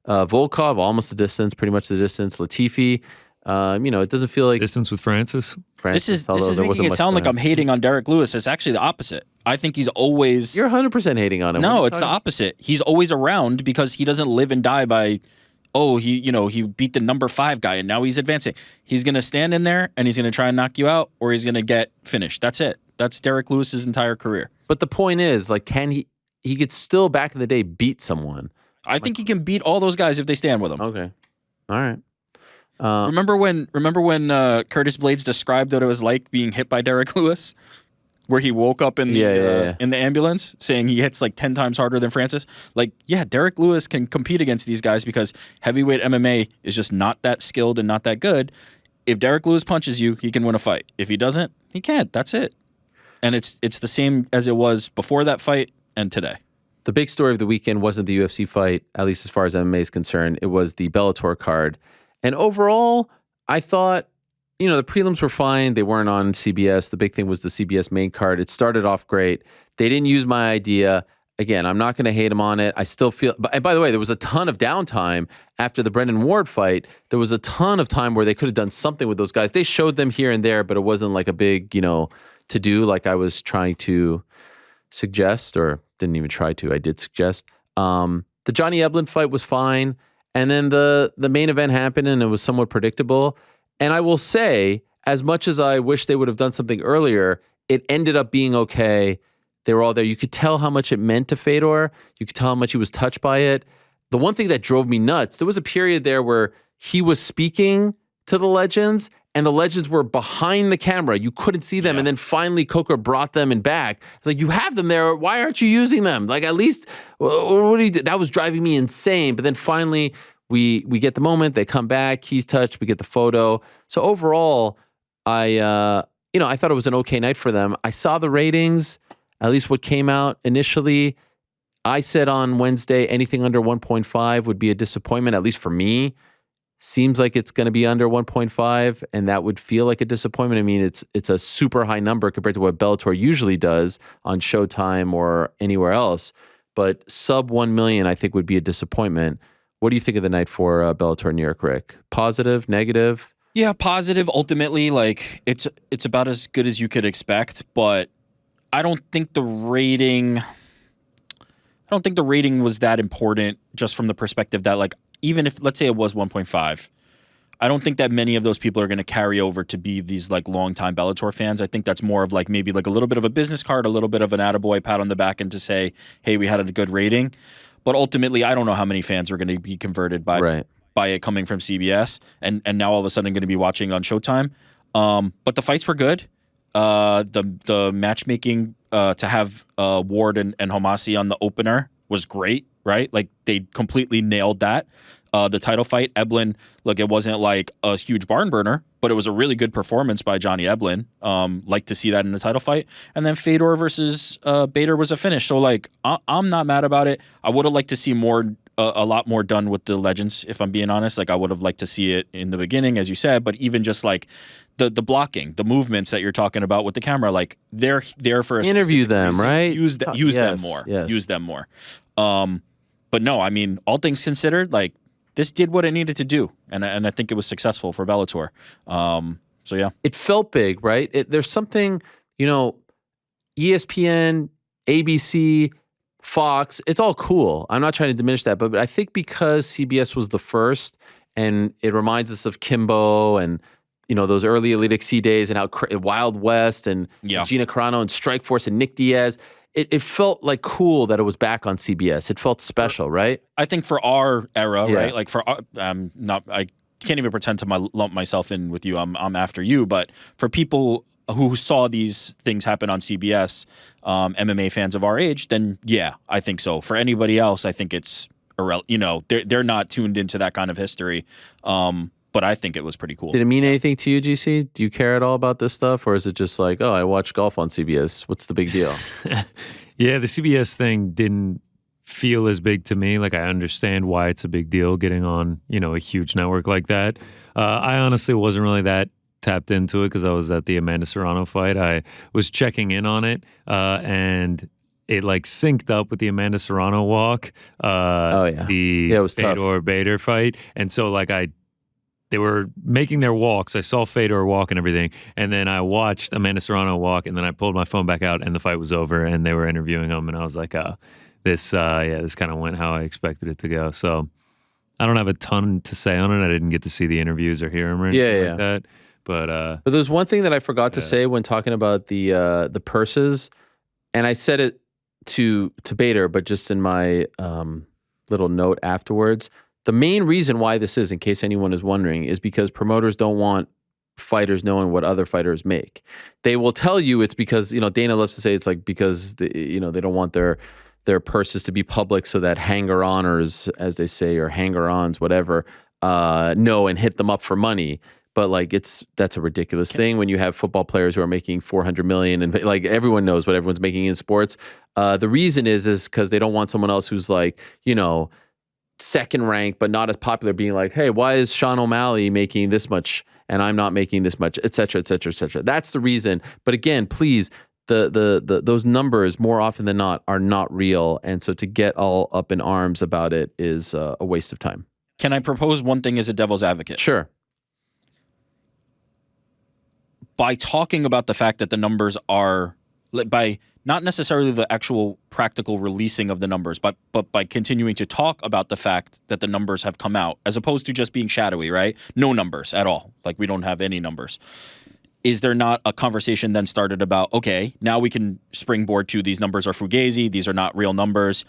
Volkov, almost the distance, pretty much the distance. Latifi. It doesn't feel like distance with Francis. Francis. This is although there making wasn't it much sound for like him. I'm hating on Derrick Lewis. It's actually the opposite. I think he's always. You're 100% hating on him. What are No, you it's the talking- opposite. He's always around because he doesn't live and die by, he beat the number 5 guy and now he's advancing. He's going to stand in there and he's going to try and knock you out or he's going to get finished. That's it. That's Derrick Lewis's entire career. But the point is, can he? He could still back in the day beat someone. I think he can beat all those guys if they stand with him. Okay, all right. Remember when Curtis Blades described what it was like being hit by Derrick Lewis? Where he woke up in the in the ambulance saying he hits like 10 times harder than Francis. Derrick Lewis can compete against these guys because heavyweight MMA is just not that skilled and not that good. If Derrick Lewis punches you, he can win a fight. If he doesn't, he can't. That's it. And it's the same as it was before that fight and today. The big story of the weekend wasn't the UFC fight, at least as far as MMA is concerned. It was the Bellator card. And overall, I thought, the prelims were fine. They weren't on CBS. The big thing was the CBS main card. It started off great. They didn't use my idea. Again, I'm not going to hate them on it. I still feel, and by the way, there was a ton of downtime after the Brendan Ward fight. There was a ton of time where they could have done something with those guys. They showed them here and there, but it wasn't like a big, to do like I was trying to suggest, or didn't even try to. I did suggest. The Johnny Eblen fight was fine. And then the main event happened and it was somewhat predictable. And I will say, as much as I wish they would have done something earlier, it ended up being okay. They were all there. You could tell how much it meant to Fedor. You could tell how much he was touched by it. The one thing that drove me nuts, there was a period there where he was speaking to the legends and the legends were behind the camera. You couldn't see them. And then finally Coker brought them in back. It's like, you have them there. Why aren't you using them? Like, at least, what do you do? That was driving me insane. But then finally we get the moment. They come back. He's touched. We get the photo. So overall, I thought it was an okay night for them. I saw the ratings, at least what came out initially. I said on Wednesday, anything under 1.5 would be a disappointment, at least for me. Seems like it's going to be under 1.5, and that would feel like a disappointment. I mean, it's a super high number compared to what Bellator usually does on Showtime or anywhere else. But sub 1 million, I think, would be a disappointment. What do you think of the night for Bellator New York, Rick? Positive, negative? Yeah, positive. Ultimately, like it's about as good as you could expect, but I don't think the rating was that important, just from the perspective that, like, even if, let's say it was 1.5, I don't think that many of those people are going to carry over to be these like longtime Bellator fans. I think that's more of like maybe like a little bit of a business card, a little bit of an attaboy pat on the back, and to say, hey, we had a good rating. But ultimately, I don't know how many fans are going to be converted by it coming from CBS and now all of a sudden going to be watching on Showtime. But the fights were good. The matchmaking to have Ward and Homasi on the opener was great, right? Like, they completely nailed that. The title fight, Eblen, look, it wasn't like a huge barn burner, but it was a really good performance by Johnny Eblen. Like to see that in the title fight. And then Fedor versus Bader was a finish. So, like, I'm not mad about it. I would have liked to see a lot more done with the legends, if I'm being honest. Like, I would have liked to see it in the beginning, as you said, but even just like the blocking, the movements that you're talking about with the camera, like, they're there for a interview them, reason. right? Use them more. Yes. Use them more. But no, I mean, all things considered, like, this did what it needed to do, and I think it was successful for Bellator. So yeah, it felt big, right? There's something, ESPN, ABC, Fox, it's all cool. I'm not trying to diminish that, but I think because CBS was the first, and it reminds us of Kimbo and those early Elite XC days and how Wild West and Gina Carano and Strikeforce and Nick Diaz. It felt like cool that it was back on CBS. It felt special, right? I think for our era, right? Like, for I can't even pretend to lump myself in with you. I'm after you, but for people who saw these things happen on CBS, MMA fans of our age, then yeah, I think so. For anybody else, I think it's they're not tuned into that kind of history. But I think it was pretty cool. Did it mean anything to you, GC? Do you care at all about this stuff? Or is it just like, oh, I watch golf on CBS. What's the big deal? Yeah, the CBS thing didn't feel as big to me. Like, I understand why it's a big deal getting on, a huge network like that. I honestly wasn't really that tapped into it because I was at the Amanda Serrano fight. I was checking in on it, and it like synced up with the Amanda Serrano walk. It was Fedor Bader fight. And so like they were making their walks. I saw Fedor walk and everything. And then I watched Amanda Serrano walk, and then I pulled my phone back out and the fight was over and they were interviewing him. And I was like, this kind of went how I expected it to go. So I don't have a ton to say on it. I didn't get to see the interviews or hear him or anything like that. But there's one thing that I forgot to say when talking about the purses, and I said it to Bader, but just in my little note afterwards. The main reason why this is, in case anyone is wondering, is because promoters don't want fighters knowing what other fighters make. They will tell you it's because, Dana loves to say it's like because they don't want their purses to be public so that hanger-oners, as they say, or hanger-ons, whatever, know and hit them up for money. But like that's a ridiculous thing when you have football players who are making $400 million, and like everyone knows what everyone's making in sports. The reason is because they don't want someone else who's like, second rank but not as popular being like, hey, why is Sean O'Malley making this much and I'm not making this much, et cetera, et cetera, et cetera. That's the reason. But again, please, those numbers more often than not are not real, and so to get all up in arms about it is a waste of time. Can I propose one thing as a devil's advocate? Sure. By talking about the fact that the numbers are, by not necessarily the actual practical releasing of the numbers, but by continuing to talk about the fact that the numbers have come out, as opposed to just being shadowy, right? No numbers at all. Like, we don't have any numbers. is there not a conversation then started about, okay, now we can springboard to these numbers are fugazi, these are not real numbers,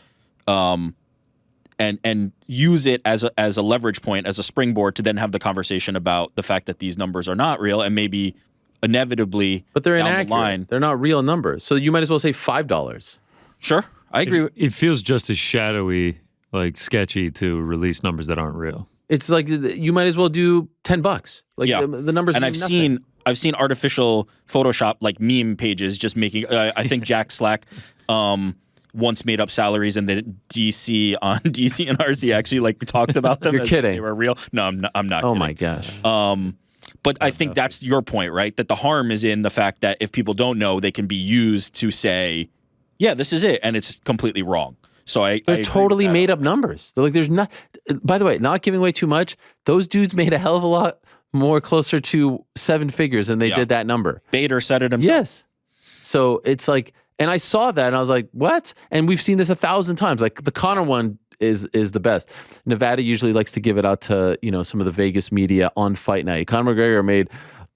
and use it as a leverage point, as a springboard to then have the conversation about the fact that these numbers are not real and maybe inevitably, but they're down inaccurate. the line, they're not real numbers. So you might as well say $5. Sure, I agree. It feels just as shadowy, like sketchy to release numbers that aren't real. It's like you might as well do $10. Like the numbers. And mean nothing. I've seen artificial Photoshop like meme pages just making. I think Jack Slack once made up salaries, and then DC and RC actually like talked about them. You're as kidding? If they were real? No, I'm not. Oh kidding. my gosh. But I think that's your point, right? That the harm is in the fact that if people don't know, they can be used to say, yeah, this is it, and it's completely wrong. So They're totally made up numbers. They're like, there's not. By the way, not giving away too much. Those dudes made a hell of a lot more closer to 7 figures than they did that number. Bader said it himself. Yes. So it's like, and I saw that and I was like, what? And we've seen this 1,000 times. Like the Conor one is the best. Nevada usually likes to give it out to, some of the Vegas media on fight night. Conor McGregor made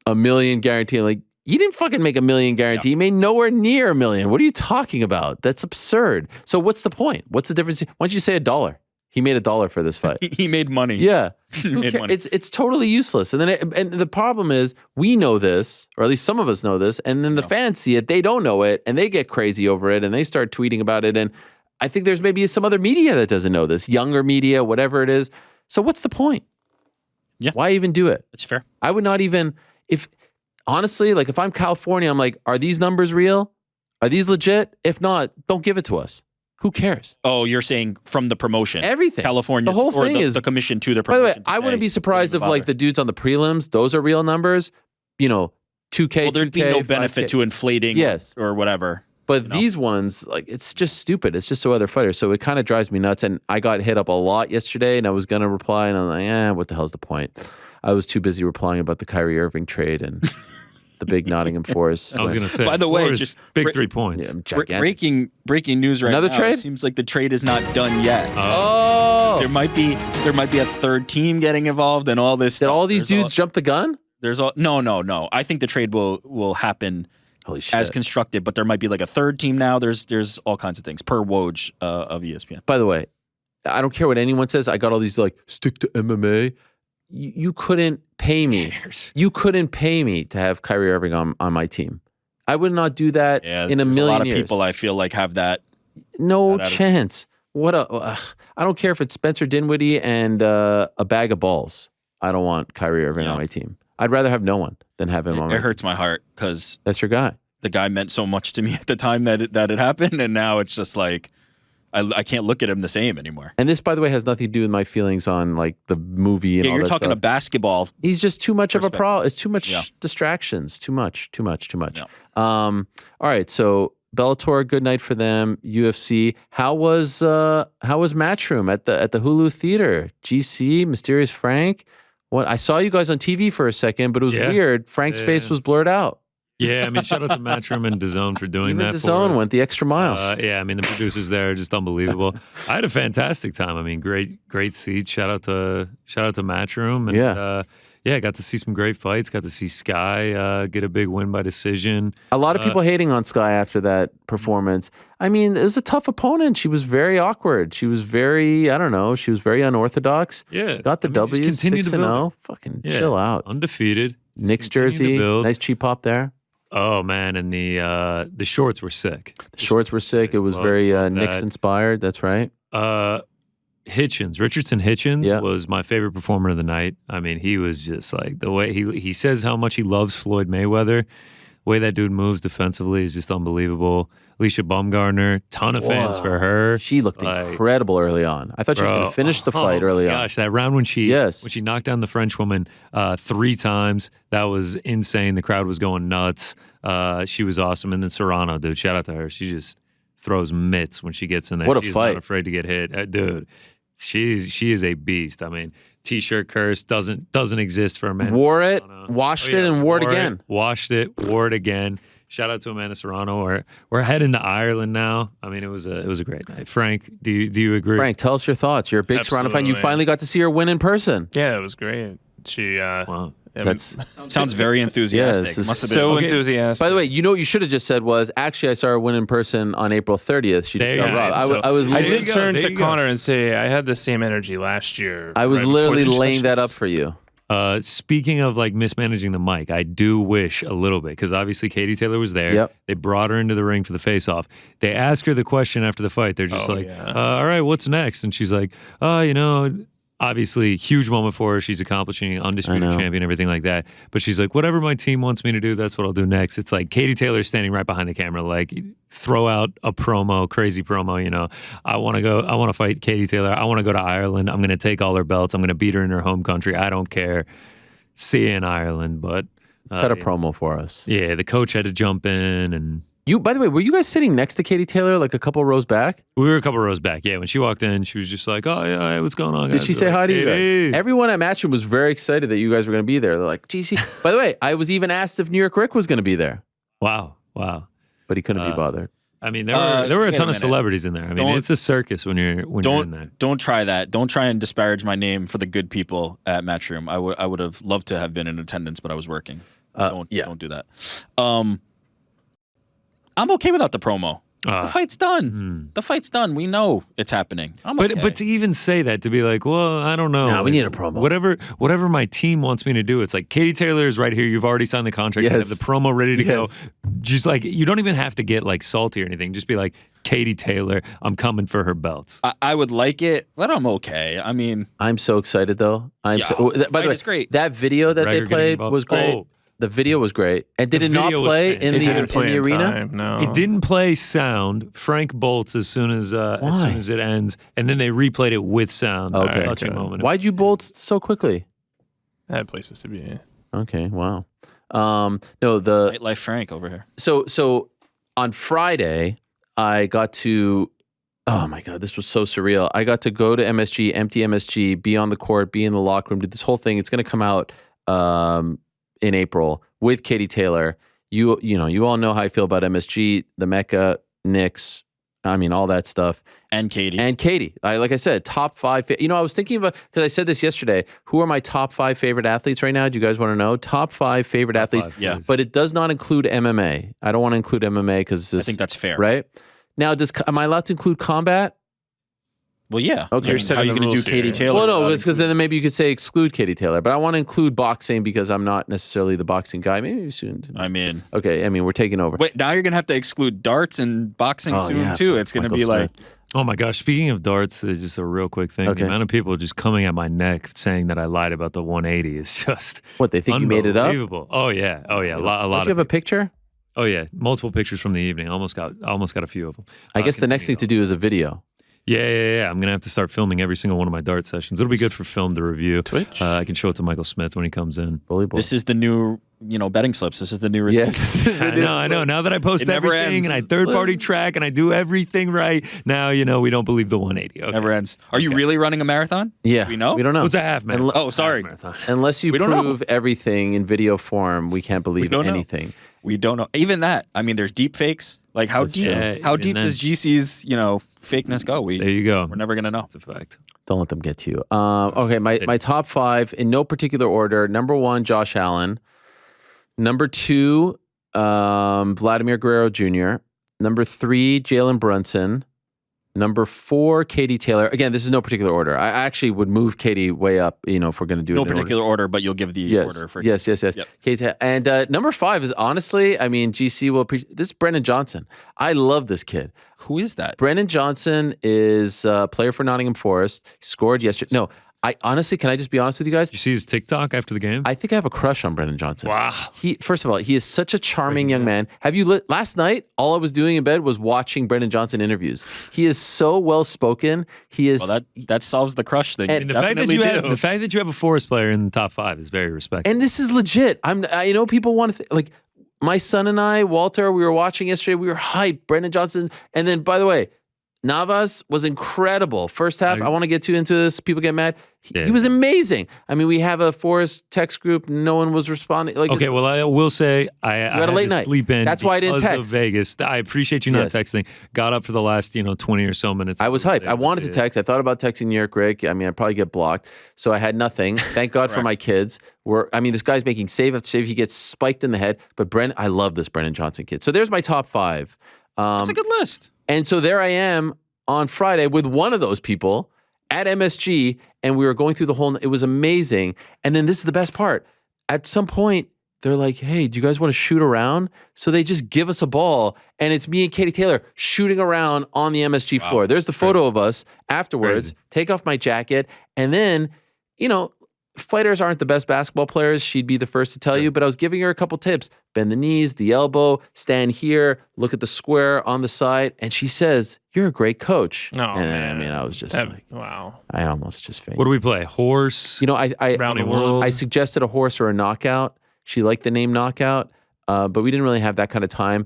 $1 million guarantee. I'm like, you didn't fucking make $1 million guarantee. You made nowhere near $1 million. What are you talking about? That's absurd. So what's the point? What's the difference? Why don't you say $1? He made $1 for this fight. He made money. Yeah. He made money. It's totally useless. And then and the problem is we know this, or at least some of us know this, and then the fans see it, they don't know it, and they get crazy over it, and they start tweeting about it. And I think there's maybe some other media that doesn't know this, younger media, whatever it is. So what's the point? Yeah. Why even do it? It's fair. I would not even, honestly, like if I'm California, I'm like, are these numbers real? Are these legit? If not, don't give it to us. Who cares? Oh, you're saying from the promotion. Everything. California. The whole or thing is the commission to the By the promotion. way, I wouldn't be surprised if like the dudes on the prelims, those are real numbers. 2K, well, there'd 2K, be no benefit 5K. to inflating or whatever. But these ones, like, it's just stupid. It's just so other fighters. So it kind of drives me nuts. And I got hit up a lot yesterday, and I was going to reply, and I'm like, what the hell's the point? I was too busy replying about the Kyrie Irving trade and the big Nottingham Forest. I was going to say, by the way, Forest, just big 3 points. Yeah, I'm gigantic. breaking news right Another now. trade? It seems like the trade is not done yet. Oh! There might be a third team getting involved and all this Did stuff. all these dudes jump the gun? No. I think the trade will happen Holy shit. as constructed, but there might be like a third team now. There's all kinds of things per Woj of ESPN. By the way, I don't care what anyone says. I got all these like, stick to MMA. You couldn't pay me. You couldn't pay me to have Kyrie Irving on my team. I would not do that in a million years. A lot of people I feel like have that. No chance. I don't care if it's Spencer Dinwiddie and a bag of balls. I don't want Kyrie Irving on my team. I'd rather have no one than have him on my team. It hurts my heart because that's your guy. The guy meant so much to me at the time that it happened, and now it's just like I can't look at him the same anymore. And this, by the way, has nothing to do with my feelings on like the movie and all you're that talking stuff. a basketball. He's just too much of a problem. It's too much distractions. Too much. Yeah. All right. So Bellator, good night for them. UFC. How was Matchroom at the Hulu Theater? GC, Mysterious Frank. What I saw you guys on TV for a second, but it was weird. Frank's face was blurred out. Yeah, I mean, shout out to Matchroom and DAZN for doing that. DAZN went the extra mile. Yeah, I mean, the producers there are just unbelievable. I had a fantastic time. I mean, great seats. Shout out to Matchroom. And, got to see some great fights. Got to see Sky get a big win by decision. A lot of people hating on Sky after that performance. I mean, it was a tough opponent. She was very awkward. She was very, I don't know, she was very unorthodox. Yeah. Got the W, 6-0. Fucking chill out. Undefeated. Knicks jersey. Nice cheap pop there. Oh man, and the shorts were sick. The shorts were sick. It was very Knicks inspired. That's right. Richardson Hitchens was my favorite performer of the night. I mean, he was just like the way he says how much he loves Floyd Mayweather. The way that dude moves defensively is just unbelievable. Alicia Baumgartner, ton of fans for her. She looked incredible early on. I thought she was going to finish the fight early on. Gosh, that round when she knocked down the French woman 3 times, that was insane. The crowd was going nuts. She was awesome. And then Serrano, dude, shout out to her. She just throws mitts when she gets in there. What a She's fight. not afraid to get hit. Dude, she is a beast. I mean, T-shirt curse doesn't exist for a man. Wore it, washed it, and wore it again. Washed it, wore it again. Shout out to Amanda Serrano. We're heading to Ireland now. I mean, it was a great night. Frank, do you agree? Frank, tell us your thoughts. You're a big Serrano fan. You finally got to see her win in person. Yeah, it was great. She That's Sounds very enthusiastic. this is Must have been so okay. enthusiastic. By the way, you know what you should have just said was, actually, I saw her win in person on April 30th. She just There got you go. robbed. I was I There did you go, turn there to you go. Connor and say I had the same energy last year. I was right before literally the laying that up judgments. for you. Speaking of like mismanaging the mic, I do wish a little bit because obviously Katie Taylor was there. Yep. They brought her into the ring for the face-off. They ask her the question after the fight. They're just Oh, like, yeah. all right, what's next? And she's like, obviously huge moment for her. She's accomplishing undisputed I know. champion, everything like that. But she's like, whatever my team wants me to do, that's what I'll do next. It's like Katie Taylor standing right behind the camera, like throw out a promo, crazy promo. I want to fight Katie Taylor. I want to go to Ireland. I'm going to take all her belts. I'm going to beat her in her home country. I don't care. See you in Ireland. But Cut a promo for us. yeah, the coach had to jump in, and You, by the way, were you guys sitting next to Katie Taylor, like a couple rows back? we were a couple rows back. Yeah, when she walked in, she was just like, "Oh yeah, what's going on?" Did guys?" she say Like, hi to you guys? "Hey." Everyone at Matchroom was very excited that you guys were going to be there. They're like, GC. By the way, I was even asked if New York Rick was going to be there, Wow. but he couldn't be bothered. I mean, there were a wait a ton of minute. celebrities in there. I mean, Don't- it's a circus when you're in there. Don't try that. Don't try and disparage my name for the good people at Matchroom. I would have loved to have been in attendance, but I was working. Don't do that. I'm okay without the promo. The fight's done. The fight's done. We know it's happening. I'm okay. But to even say that, to be like, well, I don't know. Nah, we Like, need a promo. Whatever my team wants me to do. It's like Katie Taylor is right here. You've already signed the contract. You Yes. have the promo ready to go. Yes. Just like, you don't even have to get like salty or anything. Just be like, Katie Taylor, I'm coming for her belts. I would like it, but I'm okay. I mean, I'm so excited though. By the fight way, is great. that video that McGregor they getting played involved. was great. Oh. The video was great. And did The it not video was play in fantastic. the, It didn't play in the in arena? time, no. It didn't play sound. Frank bolts as soon as it ends, and then they replayed it with sound. Okay. Touching Okay. moment. Why'd you bolt so quickly? I had places to be. Okay, wow. No, the Nightlife Frank over here. so on Friday, I got to. Oh my God, this was so surreal. I got to go to MSG, empty MSG, be on the court, be in the locker room, do this whole thing. It's going to come out in April with Katie Taylor. You all know how I feel about MSG, the Mecca, Knicks. I mean, all that stuff. And Katie. And Katie, like I said, top 5. I was thinking of because I said this yesterday. Who are my top 5 favorite athletes right now? Do you guys want to know? Top 5 favorite athletes. five, yeah. please. But it does not include MMA. I don't want to include MMA because I think that's fair. right. Now, am I allowed to include combat? Well, yeah. Okay. You're You're how setting are you the going to do rules here. Katie Taylor? Well, no, without it's because then maybe you could say exclude Katie Taylor. But I want to include boxing because I'm not necessarily the boxing guy. Maybe soon. I mean, Okay, I mean we're taking over. wait. Now you're going to have to exclude darts and boxing Oh, soon yeah, too. fuck It's going to Michael be like Smith. Oh my gosh! Speaking of darts, just a real quick thing. Okay. The amount of people just coming at my neck saying that I lied about the 180 is just What, they think you made it up? unbelievable. Oh yeah, a lot Don't of. you have a picture? Oh yeah, multiple pictures from the evening. Almost got a few of them. I guess the next thing to do is a video. Yeah. I'm gonna have to start filming every single one of my dart sessions. It'll be good for film to review. Twitch? I can show it to Michael Smith when he comes in. Bully boy. this is the new, betting slips. This is the new receipt. Yeah. I know. Now that I post It never everything ends. and I third-party track and I do everything right, now we don't believe the 180. Okay. Never ends. Are you really running a marathon? Yeah. Do we know? We don't know. What's a half marathon? Oh, sorry. Half marathon. Unless you We don't know. prove everything in video form, we can't believe don't know. anything. We don't know. Even that. I mean, there's deep fakes. Like how deep? true. How And deep then- does GC's fakeness go? There you go. We're never gonna know. That's a fact. Don't let them get to you. Okay, my top 5 in no particular order. Number 1, Josh Allen. Number 2, Vladimir Guerrero Jr. Number 3, Jalen Brunson. Number 4, Katie Taylor. Again, this is no particular order. I actually would move Katie way up, if we're going to do it No in order. particular order, but you'll give the Yes, order for yes. Yep. Katie, and number 5 is honestly, I mean, GC will appreciate. This is Brennan Johnson. I love this kid. Who is that? Brennan Johnson is a player for Nottingham Forest. He scored yesterday. No, I honestly, can I just be honest with you guys? Did you see his TikTok after the game? I think I have a crush on Brennan Johnson. Wow. First of all, he is such a charming young man. Have you last night? All I was doing in bed was watching Brennan Johnson interviews. He is so well spoken. He is. Well, that solves the crush thing. And the fact that Definitely the fact that you have a Forest player in the top 5 is very respectable. and this is legit. I know people want to like my son and I, Walter. We were watching yesterday. We were hyped. Brennan Johnson. And then, by the way, Navas was incredible. First half, I want to get too into this. People get mad. Yeah. He was amazing. I mean, we have a Forest text group. No one was responding. Like, Okay, well, I will say I had a late to night. sleep in. That's why I didn't because text. of Vegas. I appreciate you not texting. Got up for the last 20 or so minutes. I was hyped. I wanted to text. I thought about texting New York Rick. I mean, I'd probably get blocked. So I had nothing. Thank God for my kids. This guy's making save after save. He gets spiked in the head. But I love this Brennan Johnson kid. So there's my top 5. That's a good list. And so there I am on Friday with one of those people at MSG, and we were going through the whole, it was amazing. And then this is the best part. At some point, they're like, hey, do you guys want to shoot around? So they just give us a ball, and it's me and Katie Taylor shooting around on the MSG floor. There's the photo of us afterwards. Take off my jacket, and then, fighters aren't the best basketball players. She'd be the first to tell you, but I was giving her a couple tips. Bend the knees, the elbow, stand here, look at the square on the side. And she says, you're a great coach. Oh, and I was just wow. I almost just fainted. What do we play? Horse? Around the world. I suggested a horse or a knockout. She liked the name knockout, but we didn't really have that kind of time.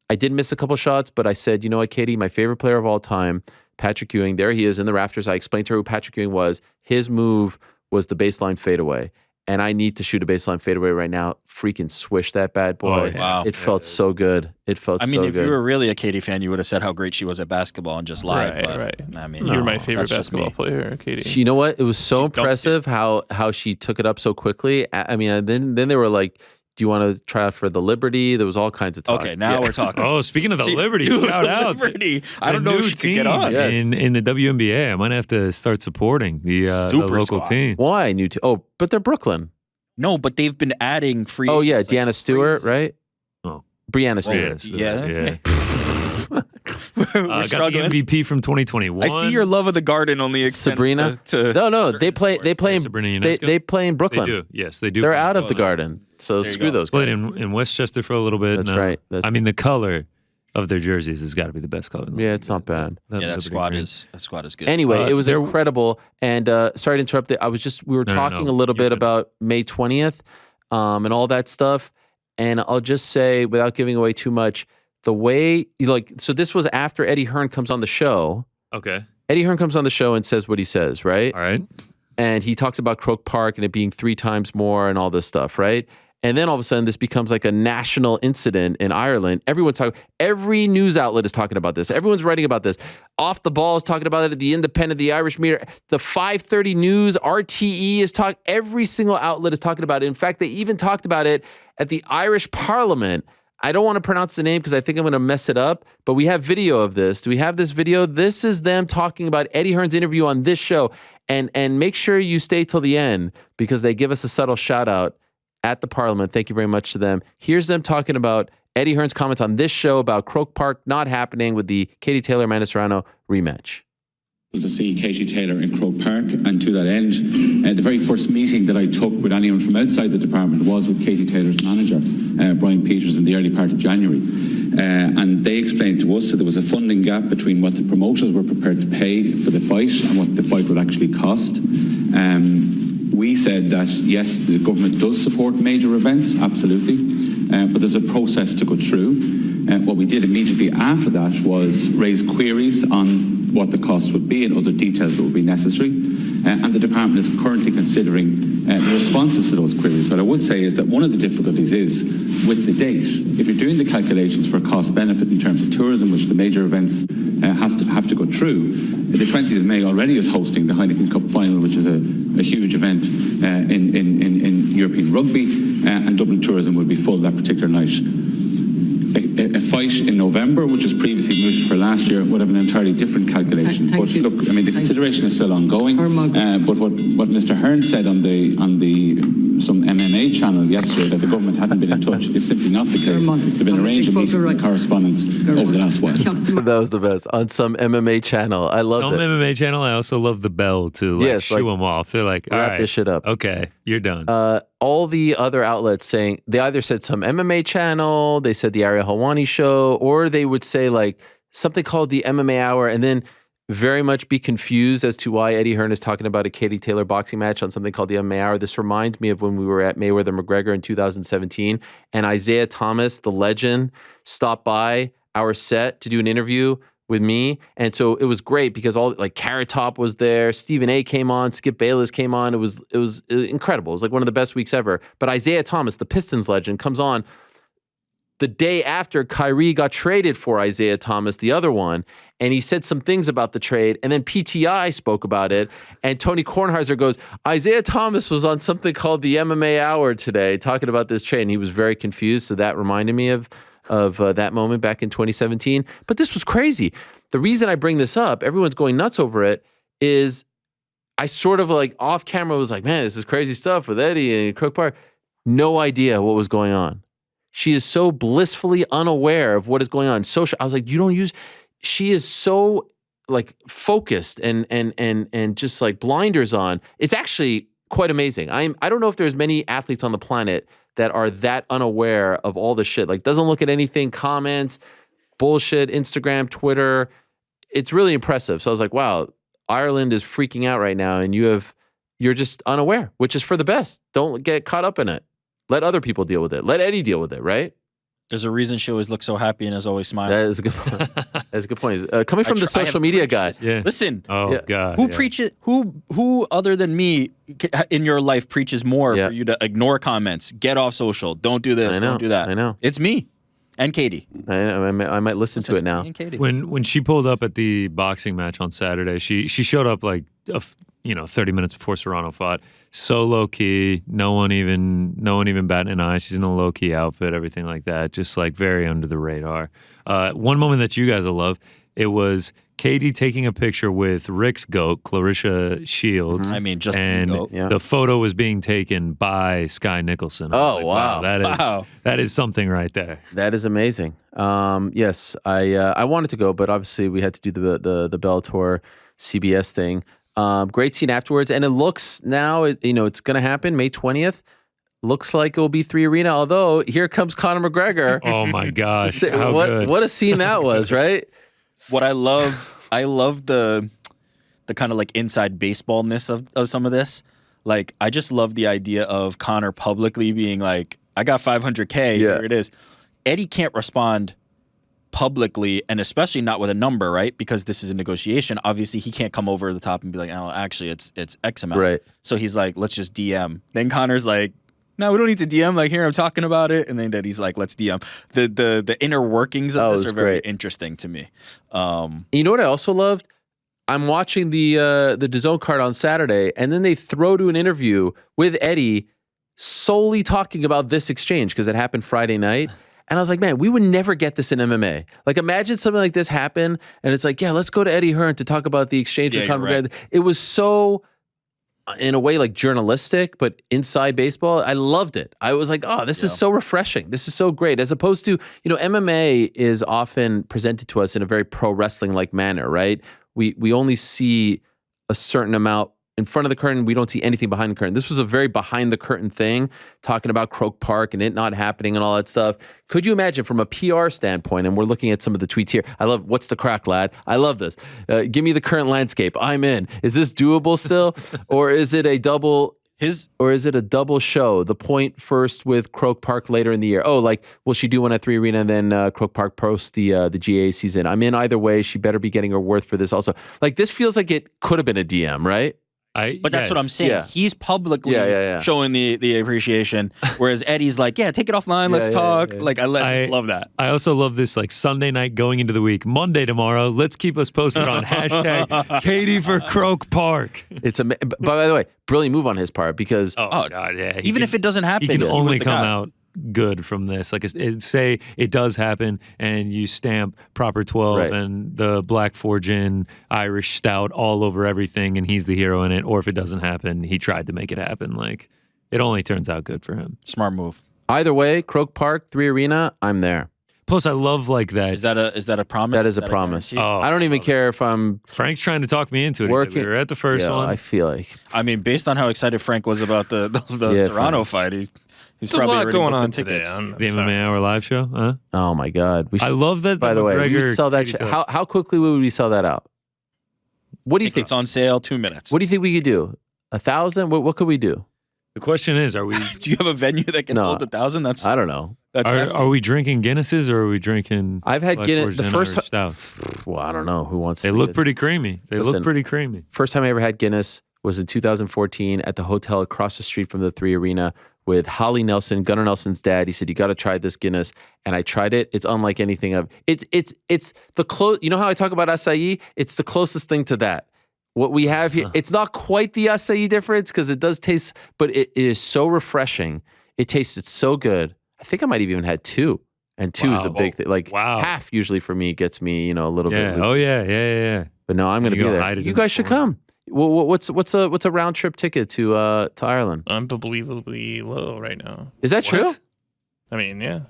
I did miss a couple shots, but I said, you know what, Katie, my favorite player of all time, Patrick Ewing, there he is in the rafters. I explained to her who Patrick Ewing was. His move was the baseline fadeaway. And I need to shoot a baseline fadeaway right now. Freaking swish that bad boy. Oh, yeah. Wow. It felt so good. It felt so good. If you were really a Katie fan, you would have said how great she was at basketball and just lied. Right. I mean, You're my favorite that's just basketball me. player, Katie. You know what? It was so She dunked impressive how she took it up so quickly. I mean, then they were like, do you want to try out for the Liberty? There was all kinds of talk. Okay, now we're talking. Oh, speaking of the Liberty, Dude, shout the out. Liberty. I don't The know new if she could team get on. Yes. in the WNBA. I might have to start supporting the Super local squad. team. Why? But they're Brooklyn. No, but they've been adding free Oh, yeah. agents, like, Deanna Stewart, crazy. right? Oh. Brianna Stewart. Yeah. Got the struggling. MVP from 2021. I see your love of the Garden only extends Sabrina? to No, they certain play sports. in Sabrina they, Ionesco? they play in They Brooklyn. do. Yes, they do. They're out of the Oh, Garden. So there you screw go. those Played guys. in Westchester for a little bit. That's No. right. The color of their jerseys has got to be the best color. in the Yeah, league. it's not bad. That squad is good. Anyway, it was there- incredible. And sorry to interrupt. We were talking a little You bit finish. about May 20th and all that stuff. And I'll just say, without giving away too much, the way, so this was after Eddie Hearn comes on the show. Okay. Eddie Hearn comes on the show and says what he says, right? All right. And he talks about Croke Park and it being 3 times more and all this stuff, right? And then all of a sudden, this becomes like a national incident in Ireland. Everyone's talking. Every news outlet is talking about this. Everyone's writing about this. Off the Ball is talking about it. The Independent, the Irish Mirror, the 5:30 News, RTE is talking. Every single outlet is talking about it. In fact, they even talked about it at the Irish Parliament. I don't want to pronounce the name because I think I'm going to mess it up. But we have video of this. Do we have this video? This is them talking about Eddie Hearn's interview on this show. And make sure you stay till the end because they give us a subtle shout out at the Parliament. Thank you very much to them. Here's them talking about Eddie Hearn's comments on this show about Croke Park not happening with the Katie Taylor Amanda Serrano rematch. To see Katie Taylor in Croke Park, and to that end, the very first meeting that I took with anyone from outside the department was with Katie Taylor's manager, Brian Peters, in the early part of January. And they explained to us that there was a funding gap between what the promoters were prepared to pay for the fight and what the fight would actually cost. We said that, yes, the government does support major events, absolutely, but there's a process to go through. What we did immediately after that was raise queries on what the costs would be and other details that would be necessary. And the department is currently considering the responses to those queries. What I would say is that one of the difficulties is with the date. If you're doing the calculations for cost benefit in terms of tourism, which the major events have to go through, the 20th of May already is hosting the Heineken Cup final, which is a huge event in European rugby, and Dublin Tourism will be full that particular night. A fight in November, which was previously mooted for last year, would have an entirely different calculation. Thank But you. look, I mean, the consideration is still ongoing. But what Mr. Hearn said on some MMA channel yesterday, that the government hadn't been in touch, is simply not the case. There've been a range of meetings and correspondence over the last while. That was the best on some MMA channel. I loved Some it. MMA channel. I also love the bell to Yes, shoo like, them off. They're like, all wrap right, this shit up. Okay, you're done. All the other outlets saying, they either said some MMA channel, they said the Ariel Helwani show, or they would say like something called the MMA Hour, and then very much be confused as to why Eddie Hearn is talking about a Katie Taylor boxing match on something called the MMA Hour. This reminds me of when we were at Mayweather McGregor in 2017, and Isaiah Thomas, the legend, stopped by our set to do an interview with me. And so it was great because all like Carrot Top was there, Stephen A came on, Skip Bayless came on. It was incredible. It was like one of the best weeks ever. But Isaiah Thomas, the Pistons legend, comes on the day after Kyrie got traded for Isaiah Thomas, the other one, and he said some things about the trade, and then PTI spoke about it, and Tony Kornheiser goes, Isaiah Thomas was on something called the MMA Hour today talking about this trade, and he was very confused, so that reminded me of that moment back in 2017. But this was crazy. The reason I bring this up, everyone's going nuts over it, is I sort of like off camera was like, man, this is crazy stuff with Eddie and Croke Park. No idea what was going on. She is so blissfully unaware of what is going on. Social. I was like, you don't use. She is so like focused and just like blinders on. It's actually quite amazing. I don't know if there's many athletes on the planet that are that unaware of all the shit. Like doesn't look at anything, comments, bullshit, Instagram, Twitter. It's really impressive. So I was like, wow, Ireland is freaking out right now, and you're just unaware, which is for the best. Don't get caught up in it. Let other people deal with it. Let Eddie deal with it, right? There's a reason she always looks so happy and is always smiling. That is a good point. That's a good point. Coming from the social media guy. Yeah. Listen. Oh, God. Who preaches? Who other than me in your life preaches more for you to ignore comments, get off social, don't do this, don't do that? I know. It's me and Katie. I might listen to it now. And Katie. When she pulled up at the boxing match on Saturday, she showed up like 30 minutes before Serrano fought. So low key, no one even batting an eye. She's in a low key outfit, everything like that, just like very under the radar. One moment that you guys will love, it was Katie taking a picture with Rick's goat, Clarissa Shields. Mm-hmm. I mean, just and the goat. Yeah. the photo was being taken by Sky Nicholson. Oh, wow. That is something right there. That is amazing. Yes, I wanted to go, but obviously we had to do the Bellator CBS thing. Great scene afterwards, and it looks now, it's going to happen May 20th. Looks like it will be 3 Arena. Although here comes Conor McGregor. Oh my gosh, how good. What a scene that was, right? What I love the kind of like inside baseballness of some of this. Like, I just love the idea of Conor publicly being like, I got 500K, here it is. Eddie can't respond publicly, and especially not with a number, right? Because this is a negotiation. Obviously, he can't come over the top and be like, oh, actually, it's X amount. Right. So he's like, let's just DM. Then Conor's like, no, we don't need to DM. Like, here, I'm talking about it. And then Eddie's like, let's DM. The inner workings of this are very interesting to me. You know what I also loved? I'm watching the DAZN card on Saturday, and then they throw to an interview with Eddie solely talking about this exchange because it happened Friday night. And I was like, man, we would never get this in MMA. Like, imagine something like this happen, and it's like, yeah, let's go to Eddie Hearn to talk about the exchange with Conor McGregor. It was so, in a way, like journalistic, but inside baseball. I loved it. I was like, oh, this is so refreshing. This is so great. As opposed to, MMA is often presented to us in a very pro wrestling-like manner, right? We only see a certain amount in front of the curtain. We don't see anything behind the curtain. This was a very behind the curtain thing, talking about Croke Park and it not happening and all that stuff. Could you imagine from a PR standpoint, and we're looking at some of the tweets here. I love, what's the crack, lad? I love this. Give me the current landscape. I'm in. Is this doable still? Or is it a double show? The point first with Croke Park later in the year. Oh, like, will she do one at 3 Arena and then Croke Park post the GA season? I'm in either way. She better be getting her worth for this also. Like, this feels like it could have been a DM, right? But that's what I'm saying. Yeah. He's publicly showing the appreciation, whereas Eddie's like, yeah, take it offline, let's talk. Yeah. Like, I just love that. I also love this, like, Sunday night going into the week, Monday tomorrow. Let's keep us posted on hashtag Katie for Croke Park. But by the way, brilliant move on his part because Oh God, yeah. Even if it doesn't happen, he can only was the come guy. out good from this. Like, say it does happen and you stamp proper 12 and the Black 4 Gin Irish Stout all over everything and he's the hero in it, or if it doesn't happen, he tried to make it happen. Like, it only turns out good for him. Smart move. either way, Croke Park, 3 Arena, I'm there. Plus, I love like that. Is that a promise? That is a promise. guarantee? I don't even care if I'm Frank's trying to talk me into it. working. We were at the first one. I feel like I mean, based on how excited Frank was about the Serrano fight, he's There's probably a lot already going booked on the today. tickets. The MMA Hour live show, huh? oh my god. We I love that. by the way, we McGregor sell that. Katie How quickly would we sell that out? What do you think? Tickets on sale, 2 minutes. What do you think we could do? 1,000? What could we do? The question is, are we? Do you have a venue that can No. hold 1,000? That's I don't know. That's hefty. Are we drinking Guinnesses or are we drinking? I've had Black Guinness. Forest The and first. Irish stouts. Well, I don't know who wants. They to look get- pretty creamy. Listen, First time I ever had Guinness was in 2014 at the hotel across the street from the 3 Arena with Holly Nelson, Gunnar Nelson's dad. He said, "You got to try this Guinness," and I tried it. It's unlike anything of. It's the close. You know how I talk about acai? It's the closest thing to that. What we have here, it's not quite the acai difference because it does taste, but it is so refreshing. It tasted so good. I think I might have even had 2. And 2 is a big thing. Like half usually for me gets me, a little bit. Oh yeah. But no, I'm going to be there. hide it You in the guys should corner. come. Well, what's a round trip ticket to Ireland? Unbelievably low right now. Is that true? I mean, yeah.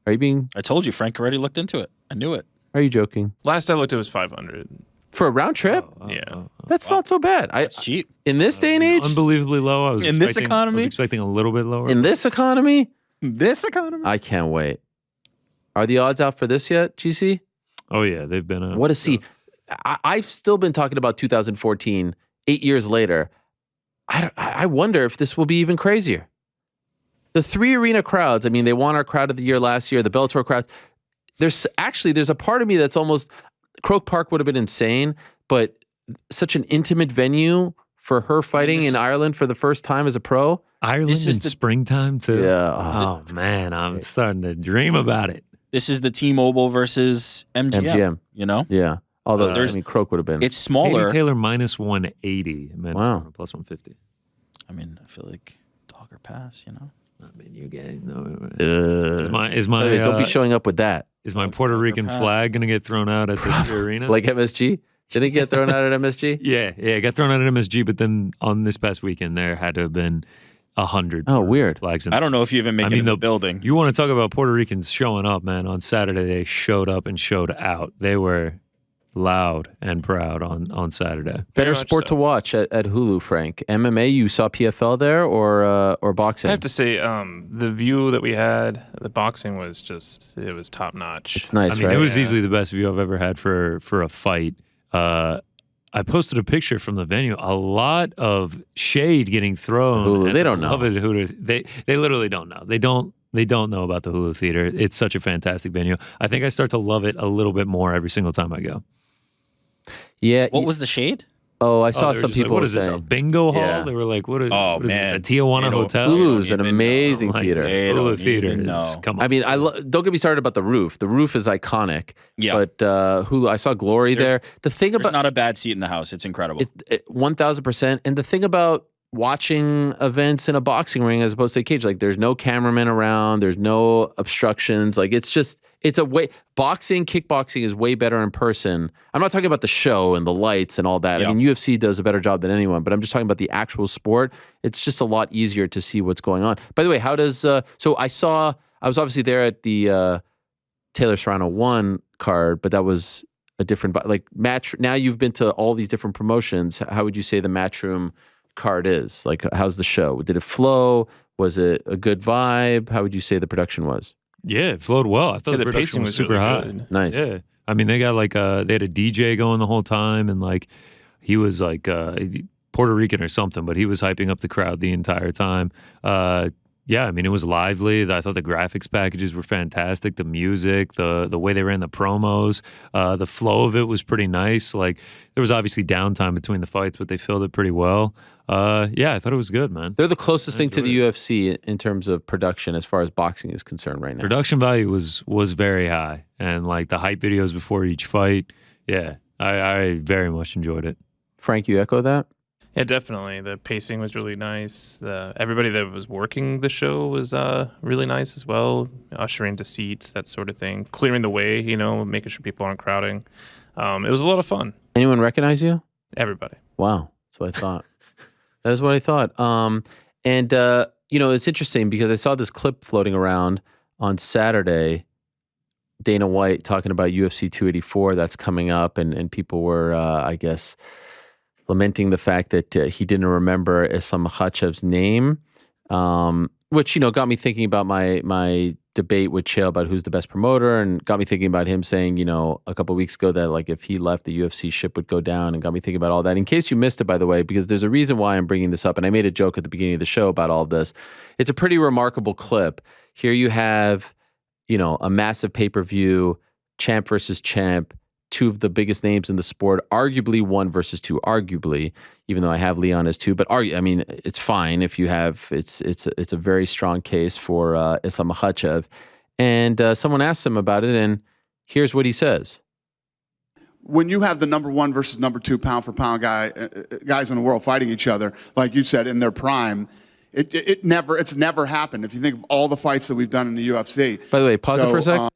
Are you being? I told you, Frank already looked into it. I knew it. Are you joking? Last I looked, it was 500. For a round trip? Yeah. That's not so bad. It's cheap. In this day and age, Unbelievably low. I was In this expecting- I economy? was expecting a little bit lower. in this economy, This economy. I can't wait. Are the odds out for this yet, GC? Oh yeah, they've been. What a see. I've still been talking about 2014, 8 years later. I wonder if this will be even crazier. The 3 Arena crowds, I mean, they won our crowd of the year last year, the Bellator crowd. There's a part of me that's almost, Croke Park would have been insane, but such an intimate venue for her fighting in Ireland for the first time as a pro. Ireland This is in the- springtime too. Yeah. Oh man, I'm starting to dream about it. This is the T-Mobile versus MGM. MGM. You know, Yeah. Although, There's- Croke would have been. it's smaller. Katie Taylor minus 180. Wow. Plus 150. I mean, I feel like dog or pass. You know. I mean, you guys know. Is my Hey, don't be showing up with that. is my Puerto Rican pass. flag gonna get thrown out at this arena? Like MSG? Didn't it get thrown out at MSG? Yeah, it got thrown out at MSG, but then on this past weekend there had to have been 100. Oh, weird. flags. I don't know if you even make it in the the building. You want to talk about Puerto Ricans showing up, man? On Saturday they showed up and showed out. They were loud and proud on Saturday. Better much sport so. to watch at Hulu, Frank. MMA, you saw PFL there or boxing? I have to say, the view that we had, the boxing was it was top notch. It's nice, I mean, right? it was Yeah. easily the best view I've ever had for a fight. I posted a picture from the venue. A lot of shade getting thrown. Hulu, at they the don't know. beloved Hulu. They literally don't know. They don't know about the Hulu Theater. It's such a fantastic venue. I think I start to love it a little bit more every single time I go. Yeah. What was the shade? Oh, I They saw were some just like, people what is this, a saying. bingo hall? Yeah. They were like, what is, Oh, what is man. this, a Tijuana They don't- hotel? Hulu's an even know. amazing Like, theater. They Hulu don't Theater even is, know. come on. I mean, don't get me started about the roof. The roof is iconic. Yeah. But Hulu, I saw Glory there. The thing There's about not a bad seat in the house. It's incredible. 1000%. And the thing about watching events in a boxing ring as opposed to a cage, like there's no cameraman around, there's no obstructions. Like it's a way, kickboxing is way better in person. I'm not talking about the show and the lights and all that. Yeah. I mean, UFC does a better job than anyone, but I'm just talking about the actual sport. It's just a lot easier to see what's going on. By the way, how does, so I was obviously there at the Taylor Serrano 1 card, but that was a different, like match. Now you've been to all these different promotions. How would you say the Matchroom card is? Like, how's the show? Did it flow? Was it a good vibe? How would you say the production was? Yeah, it flowed well. I thought Yeah, the the production pacing was was super really high. good. Nice. Yeah, I mean, they got like they had a DJ going the whole time, and like he was like Puerto Rican or something, but he was hyping up the crowd the entire time. Yeah, I mean, it was lively. I thought the graphics packages were fantastic. The music, the way they ran the promos, the flow of it was pretty nice. Like there was obviously downtime between the fights, but they filled it pretty well. Yeah, I thought it was good, man. They're the closest thing to the enjoyed UFC in terms of production as far as boxing is concerned right now. Production value was very high, and like the hype videos before each fight. Yeah, I very much enjoyed it. Frank, you echo that? Yeah, definitely. The pacing was really nice. Everybody that was working the show was really nice as well. Ushering to seats, that sort of thing. Clearing the way, making sure people aren't crowding. It was a lot of fun. Anyone recognize you? Everybody. Wow, that's what I thought. That is what I thought. It's interesting because I saw this clip floating around on Saturday. Dana White talking about UFC 284 that's coming up, and people were, I guess, lamenting the fact that he didn't remember Islam Makhachev's name, which got me thinking about my debate with Chael about who's the best promoter, and got me thinking about him saying, a couple of weeks ago that like if he left, the UFC ship would go down, and got me thinking about all that. In case you missed it, by the way, because there's a reason why I'm bringing this up, and I made a joke at the beginning of the show about all of this. It's a pretty remarkable clip. Here you have, a massive pay-per-view, champ versus champ, two of the biggest names in the sport, arguably 1 versus 2, arguably, even though I have Leon as 2, but it's fine if you have, it's a very strong case for Islam Makhachev. And someone asked him about it, and here's what he says. When you have the number 1 versus number 2 pound for pound guys in the world fighting each other, like you said, in their prime, it's never happened. If you think of all the fights that we've done in the UFC. By the way, pause it for a sec.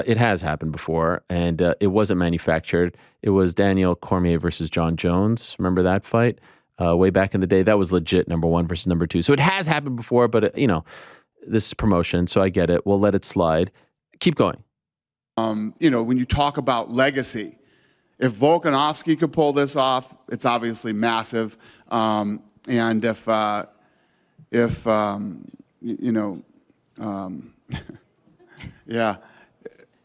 It has happened before, and it wasn't manufactured. It was Daniel Cormier versus John Jones. Remember that fight? Way back in the day. That was legit number 1 versus number 2. So it has happened before, but, this is promotion, so I get it. We'll let it slide. Keep going. When you talk about legacy, if Volkanovski could pull this off, it's obviously massive. And if yeah,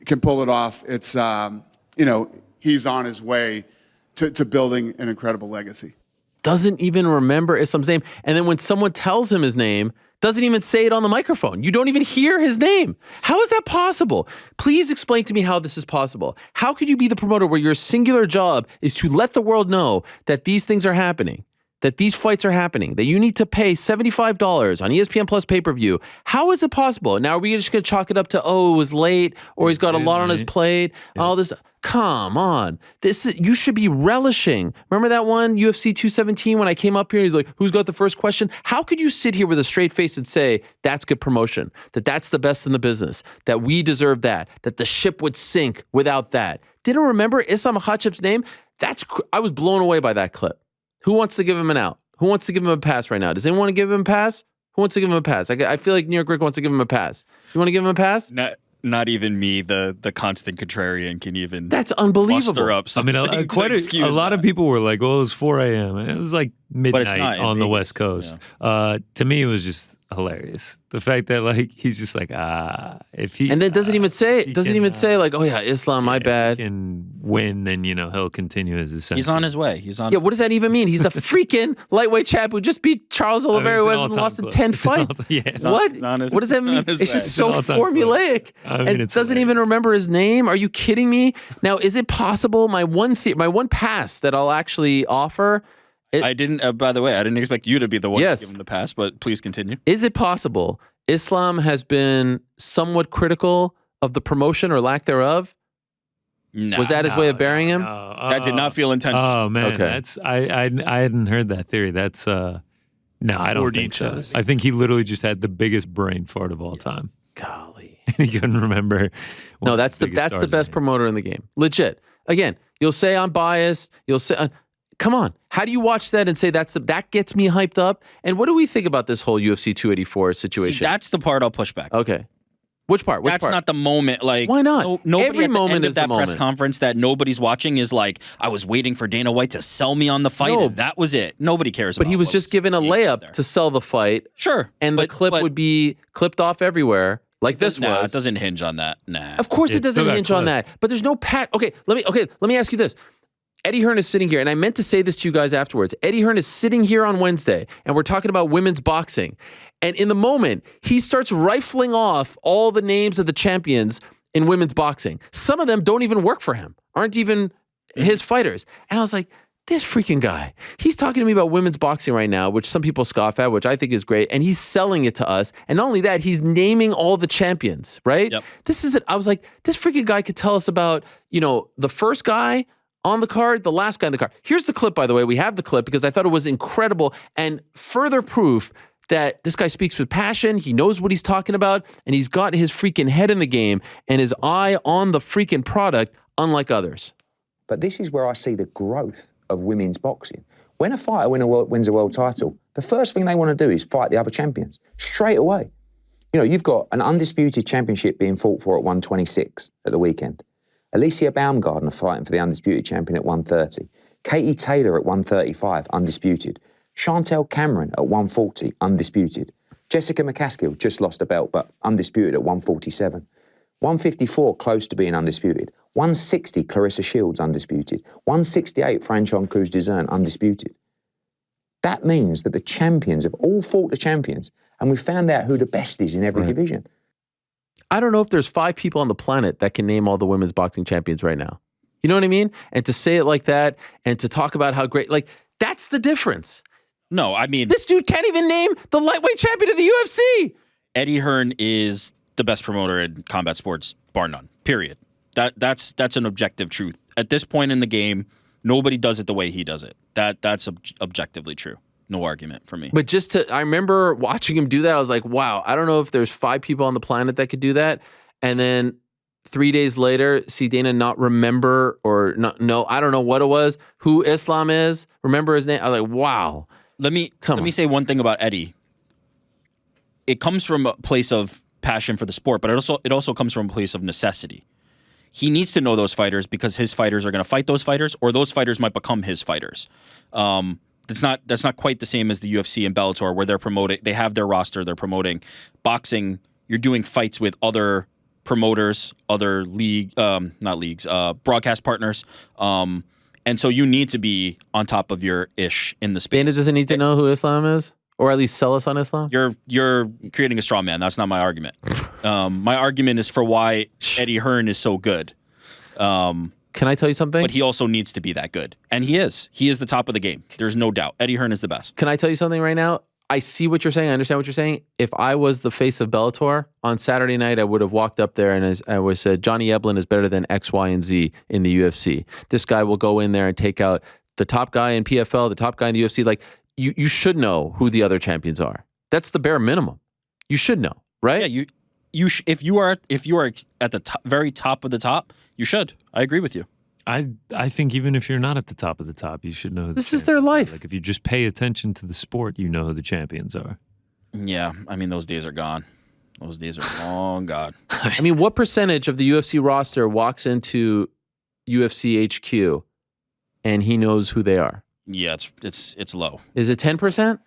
can pull it off, it's, he's on his way to building an incredible legacy. Doesn't even remember Islam's name. And then when someone tells him his name, doesn't even say it on the microphone. You don't even hear his name. How is that possible? Please explain to me how this is possible. How could you be the promoter where your singular job is to let the world know that these things are happening, that these fights are happening, that you need to pay $75 on ESPN Plus pay-per-view? How is it possible? Now, are we just going to chalk it up to, it was late, or he's got a lot on his plate, all this? Come on. You should be relishing. Remember that one, UFC 217, when I came up here, he's like, who's got the first question? How could you sit here with a straight face and say, that's good promotion, that that's the best in the business, that we deserve that the ship would sink without that? Didn't remember Islam Makhachev's name? I was blown away by that clip. Who wants to give him an out? Who wants to give him a pass right now? Does anyone want to give him a pass? Who wants to give him a pass? I feel like New York Rick wants to give him a pass. You want to give him a pass? Not even me, the constant contrarian, can even. That's unbelievable. Muster up something. A lot of people were like, "Well, it was 4 a.m. It was like midnight on the West Coast." Yeah. To me, it was just hilarious. The fact that he's just like, if he and then doesn't even say it. Doesn't even say like, oh yeah, Islam, my bad. If he can win, then he'll continue his ascension. He's on his way. Yeah, what does that even mean? He's the freaking lightweight champ who just beat Charles Oliveira West and lost in 10 fights. What? What does that mean? It's just so formulaic. And it doesn't even remember his name. Are you kidding me? Now, is it possible? My one pass that I'll actually offer. I didn't. By the way, I didn't expect you to be the one to give him the pass, but please continue. Is it possible Islam has been somewhat critical of the promotion or lack thereof? No, was that his way of burying him? That did not feel intentional. Oh man, okay. I hadn't heard that theory. That's no, I don't think so. I think he literally just had the biggest brain fart of all time. Golly, he couldn't remember. No, that's the best promoter in the game. Legit. Again, you'll say I'm biased. You'll say. Come on. How do you watch that and say that gets me hyped up? And what do we think about this whole UFC 284 situation? See, that's the part I'll push back. Okay. Which part? That's not the moment. Like, why not? Nobody Every at the moment end is of that the press moment. conference that nobody's watching is like, I was waiting for Dana White to sell me on the fight. No. And that was it. Nobody cares about it. But he was just given a layup to sell the fight. Sure. And the clip would be clipped off everywhere. Like this was. It doesn't hinge on that. Nah. Of course it doesn't hinge on that. But there's no Okay, let me ask you this. Eddie Hearn is sitting here, and I meant to say this to you guys afterwards. Eddie Hearn is sitting here on Wednesday, and we're talking about women's boxing. And in the moment, he starts rifling off all the names of the champions in women's boxing. Some of them don't even work for him, aren't even his fighters. And I was like, this freaking guy, he's talking to me about women's boxing right now, which some people scoff at, which I think is great. And he's selling it to us. And not only that, he's naming all the champions, right? Yep. This is it. I was like, this freaking guy could tell us about, the first guy on the card, the last guy on the card. Here's the clip, by the way. We have the clip because I thought it was incredible and further proof that this guy speaks with passion. He knows what he's talking about, and he's got his freaking head in the game and his eye on the freaking product, unlike others. But this is where I see the growth of women's boxing. When a fighter wins a world title, the first thing they want to do is fight the other champions straight away. You've got an undisputed championship being fought for at 126 at the weekend. Alicia Baumgartner fighting for the undisputed champion at 130. Katie Taylor at 135, undisputed. Chantel Cameron at 140, undisputed. Jessica McCaskill just lost a belt, but undisputed at 147. 154, close to being undisputed. 160, Clarissa Shields, undisputed. 168, Franchon Cruz-Dezern, undisputed. That means that the champions have all fought the champions, and we found out who the best is in every division. I don't know if there's 5 people on the planet that can name all the women's boxing champions right now. You know what I mean? And to say it like that and to talk about how great, like, that's the difference. No, I mean, This dude can't even name the lightweight champion of the UFC. Eddie Hearn is the best promoter in combat sports, bar none. Period. That's an objective truth. At this point in the game, nobody does it the way he does it. That's objectively true. No argument for me. But I remember watching him do that. I was like, wow, I don't know if there's 5 people on the planet that could do that. And then 3 days later, see Dana not remember or not, no, I don't know what it was, who Islam is, remember his name. I was like, wow. Let me say one thing about Eddie. It comes from a place of passion for the sport, but it also comes from a place of necessity. He needs to know those fighters because his fighters are going to fight those fighters, or those fighters might become his fighters. That's not quite the same as the UFC and Bellator, where they're promoting. They have their roster. They're promoting. Boxing, you're doing fights with other promoters, other broadcast partners. And so you need to be on top of your ish in the space. Dana doesn't need to know who Islam is, or at least sell us on Islam. You're creating a straw man. That's not my argument. My argument is for why Eddie Hearn is so good. Can I tell you something? But he also needs to be that good, and he is. He is the top of the game. There's no doubt. Eddie Hearn is the best. Can I tell you something right now? I see what you're saying. I understand what you're saying. If I was the face of Bellator on Saturday night, I would have walked up there and I would have said, Johnny Eblin is better than X, Y, and Z in the UFC. This guy will go in there and take out the top guy in PFL, the top guy in the UFC. Like, you should know who the other champions are. That's the bare minimum. You should know, right? Yeah, if you are at the very top of the top, you should. I agree with you. I think even if you're not at the top of the top, you should know who the This is their life. Like if you just pay attention to the sport, you know who the champions are. Yeah, I mean, those days are gone. Those days are long gone. I mean, what percentage of the UFC roster walks into UFC HQ and he knows who they are? Yeah, it's low. Is it 10%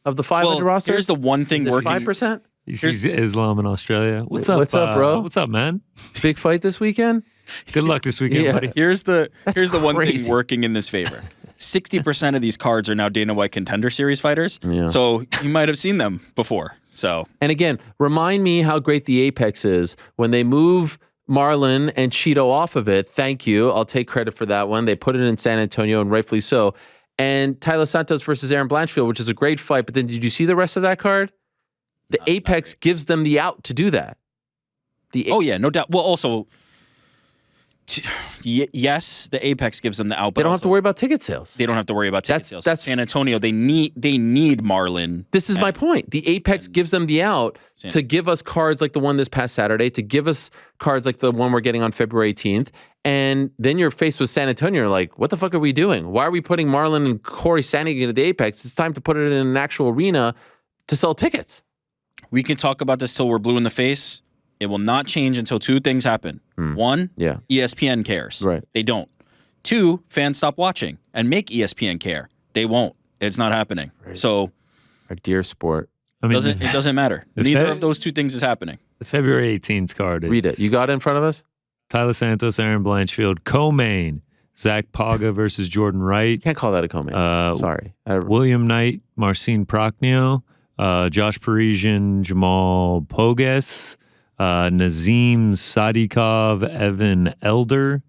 of the 500 roster? Here's the one thing working. 5%? He sees Islam in Australia. What's up? What's up, bro? What's up, man? Big fight this weekend? Good luck this weekend, Yeah. buddy. Here's the one thing crazy. working in this favor. 60% of these cards are now Dana White Contender Series fighters. Yeah. So you might have seen them before. So And again, remind me how great the Apex is when they move Marlon and Cheeto off of it. Thank you. I'll take credit for that one. They put it in San Antonio, and rightfully so. And Tyler Santos versus Aaron Blanchfield, which is a great fight. But then did you see the rest of that card? The Apex gives them the out to do that. oh yeah, no doubt. Well, also, yes, the Apex gives them the out. But They don't have also, to worry about ticket sales. They don't have to worry about ticket That's- sales. that's- San Antonio. They need Marlon. This is my point. The Apex gives them the out Sam. to give us cards like the one this past Saturday, to give us cards like the one we're getting on February 18th. And then you're faced with San Antonio. You're like, what the fuck are we doing? Why are we putting Marlon and Corey Sandhagen into the Apex? It's time to put it in an actual arena to sell tickets. We can talk about this till we're blue in the face. It will not change until 2 things happen. One, Yeah. ESPN cares. Right. They don't. 2, fans stop watching and make ESPN care. They won't. It's not happening. So Our dear sport. I mean, it doesn't matter. the Neither Fed- of those 2 things is happening. the February 18th card is Read it. You got it in front of us? Tyler Santos, Aaron Blanchfield, co-main, Zach Paga versus Jordan Wright, Can't call that a co-main. Sorry. William Knight, Marcin Proknio, Josh Parisian, Jamal Poges, Nazim Sadikov, Evan Elder,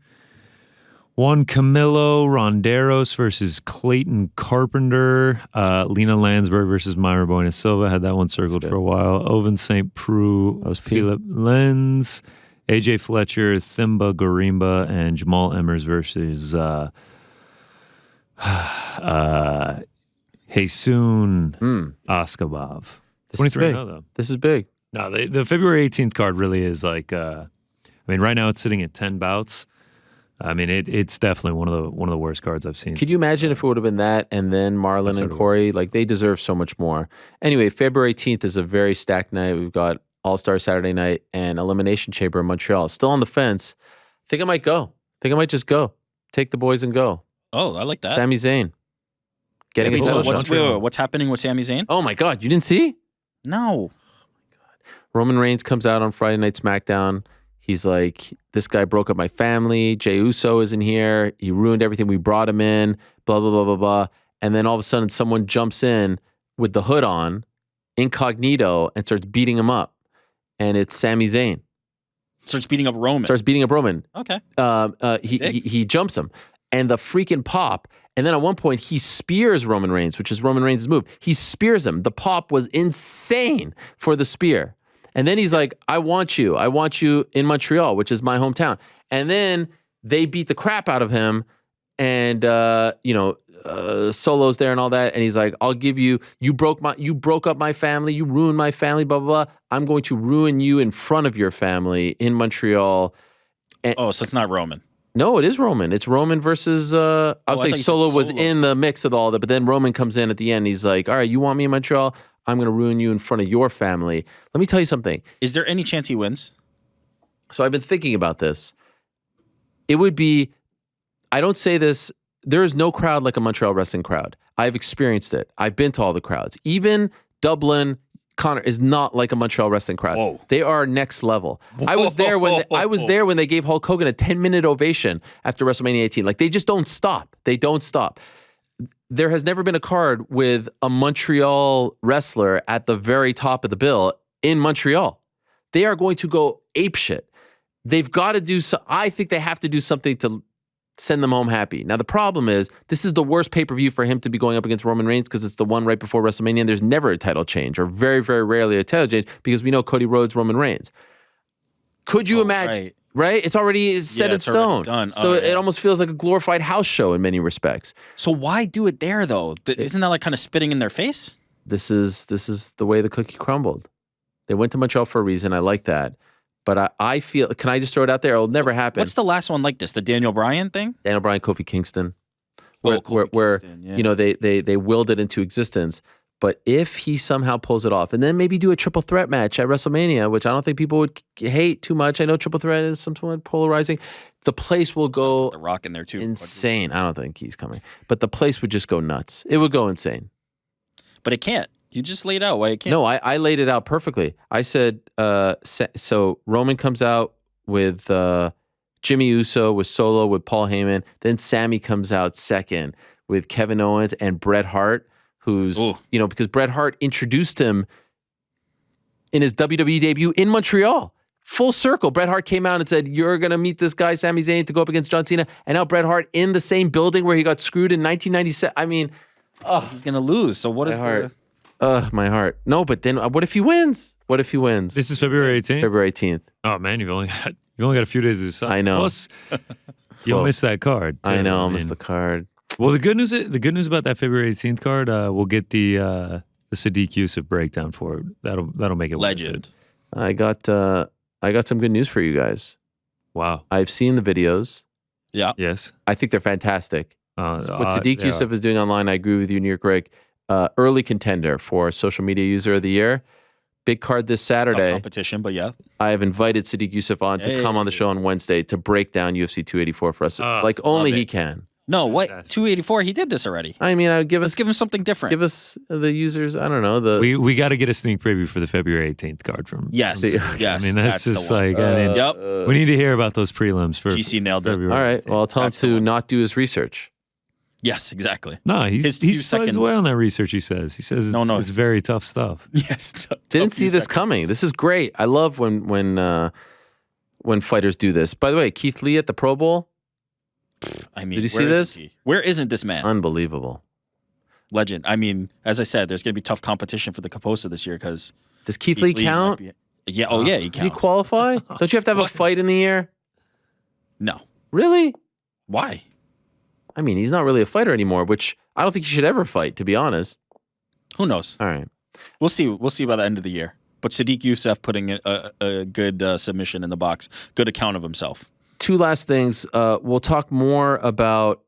Juan Camilo Ronderos versus Clayton Carpenter, Lena Landsberg versus Myra Buena Silva. Had that one circled for a while. Oven St. Preux, Philip Lenz, AJ Fletcher, Thimba Gorimba, and Jamal Emmers versus Hasun Askabov. This is 23-0 big. though. This is big. No, the February 18th card really is like. I mean, right now it's sitting at 10 bouts. I mean, it's definitely one of the worst cards I've seen. Could you imagine if it would have been that and then Marlon and Corey? Like, they deserve so much more. Anyway, February 18th is a very stacked night. We've got All-Star Saturday night and Elimination Chamber in Montreal. Still on the fence. Think I might go. Think I might just go. Take the boys and go. Oh, I like that. Sami Zayn. Getting Wait, it so social. what's happening with Sami Zayn? Oh my God, you didn't see? No. Roman Reigns comes out on Friday Night SmackDown. He's like, this guy broke up my family. Jey Uso isn't here. He ruined everything. We brought him in, blah, blah, blah, blah, blah. And then all of a sudden, someone jumps in with the hood on, incognito, and starts beating him up. And it's Sami Zayn. Starts beating up Roman. Okay. He He jumps him. And the freaking pop. And then at one point, he spears Roman Reigns, which is Roman Reigns' move. He spears him. The pop was insane for the spear. And then he's like, I want you in Montreal, which is my hometown. And then they beat the crap out of him. And, Solo's there and all that. And he's like, I'll give you broke up my family. You ruined my family, blah, blah, blah. I'm going to ruin you in front of your family in Montreal. And, so it's not Roman. No, it is Roman. It's Roman versus, I was saying Solo was in the mix of all that, but then Roman comes in at the end. He's like, all right, you want me in Montreal? I'm going to ruin you in front of your family. Let me tell you something. Is there any chance he wins? So I've been thinking about this. It would be, I don't say this, there is no crowd like a Montreal wrestling crowd. I've experienced it. I've been to all the crowds. Even Dublin, Conor, is not like a Montreal wrestling crowd. Whoa. They are next level. I was there when they gave Hulk Hogan a 10-minute ovation after WrestleMania 18. Like, they just don't stop. They don't stop. There has never been a card with a Montreal wrestler at the very top of the bill in Montreal. They are going to go apeshit. They've got to do so. I think they have to do something to send them home happy. Now, the problem is, this is the worst pay-per-view for him to be going up against Roman Reigns because it's the one right before WrestleMania, and there's never a title change, or very, very rarely a title change, because we know Cody Rhodes, Roman Reigns. Could you imagine? Right? It's already set in stone. Done. So it almost feels like a glorified house show in many respects. So why do it there, though? Isn't that like kind of spitting in their face? This is the way the cookie crumbled. They went to Montreal for a reason. I like that. But I feel, can I just throw it out there? It'll never happen. What's the last one like this? The Daniel Bryan thing? Daniel Bryan, Kofi Kingston. Kingston, They willed it into existence. But if he somehow pulls it off, and then maybe do a triple threat match at WrestleMania, which I don't think people would hate too much. I know triple threat is somewhat polarizing. The place will go The Rock in there too. insane. I don't think he's coming. But the place would just go nuts. It would go insane. But it can't. You just laid out why it can't. No, I laid it out perfectly. I said, so Roman comes out with Jimmy Uso, with Solo, with Paul Heyman. Then Sammy comes out second with Kevin Owens and Bret Hart, who's, because Bret Hart introduced him in his WWE debut in Montreal. Full circle. Bret Hart came out and said, you're going to meet this guy, Sami Zayn, to go up against John Cena. And now Bret Hart in the same building where he got screwed in 1997. I mean, he's going to lose. So what is my heart. No, but then what if he wins? This is February 18th? February 18th. Oh, man, you've only got a few days to decide. I know. Plus, you'll miss that card. Too. I know, I'll miss the card. Well, the good news about that February 18th card, we'll get the Sadiq Yusuf breakdown for it. That'll make it legend. I got some good news for you guys. Wow. I've seen the videos. Yeah. Yes. I think they're fantastic. What Sadiq Yusuf is doing online, I agree with you, New York Greg. Early contender for Social Media User of the Year. Big card this Saturday. Tough competition, but yeah. I have invited Sadiq Yusuf on to come on the show on Wednesday to break down UFC 284 for us, like only he can. No, what? 284? He did this already. I mean, Let's give him something different. Give us the users. I don't know. We got to get a sneak preview for the February 18th card from. Yes. I mean, that's just like. We need to hear about those prelims for. GC nailed it. February all right. 18th. Well, I'll tell him to not do his research. Yes, exactly. No, he's seconds away on that research. He says it's very tough stuff. Yes. Didn't see this coming. This is great. I love when fighters do this. By the way, Keith Lee at the Pro Bowl. I mean, did you see this? Where isn't this man? Unbelievable. Legend. I mean, as I said, there's going to be tough competition for the Caposa this year because. Does Keith Lee count? Yeah. Oh, yeah. He counts. Does he qualify? Don't you have to have a fight in the year? No. Really? Why? I mean, he's not really a fighter anymore, which I don't think he should ever fight, to be honest. Who knows? All right. We'll see. We'll see by the end of the year. But Sadiq Yusuf putting a good submission in the box. Good account of himself. Two last things. We'll talk more about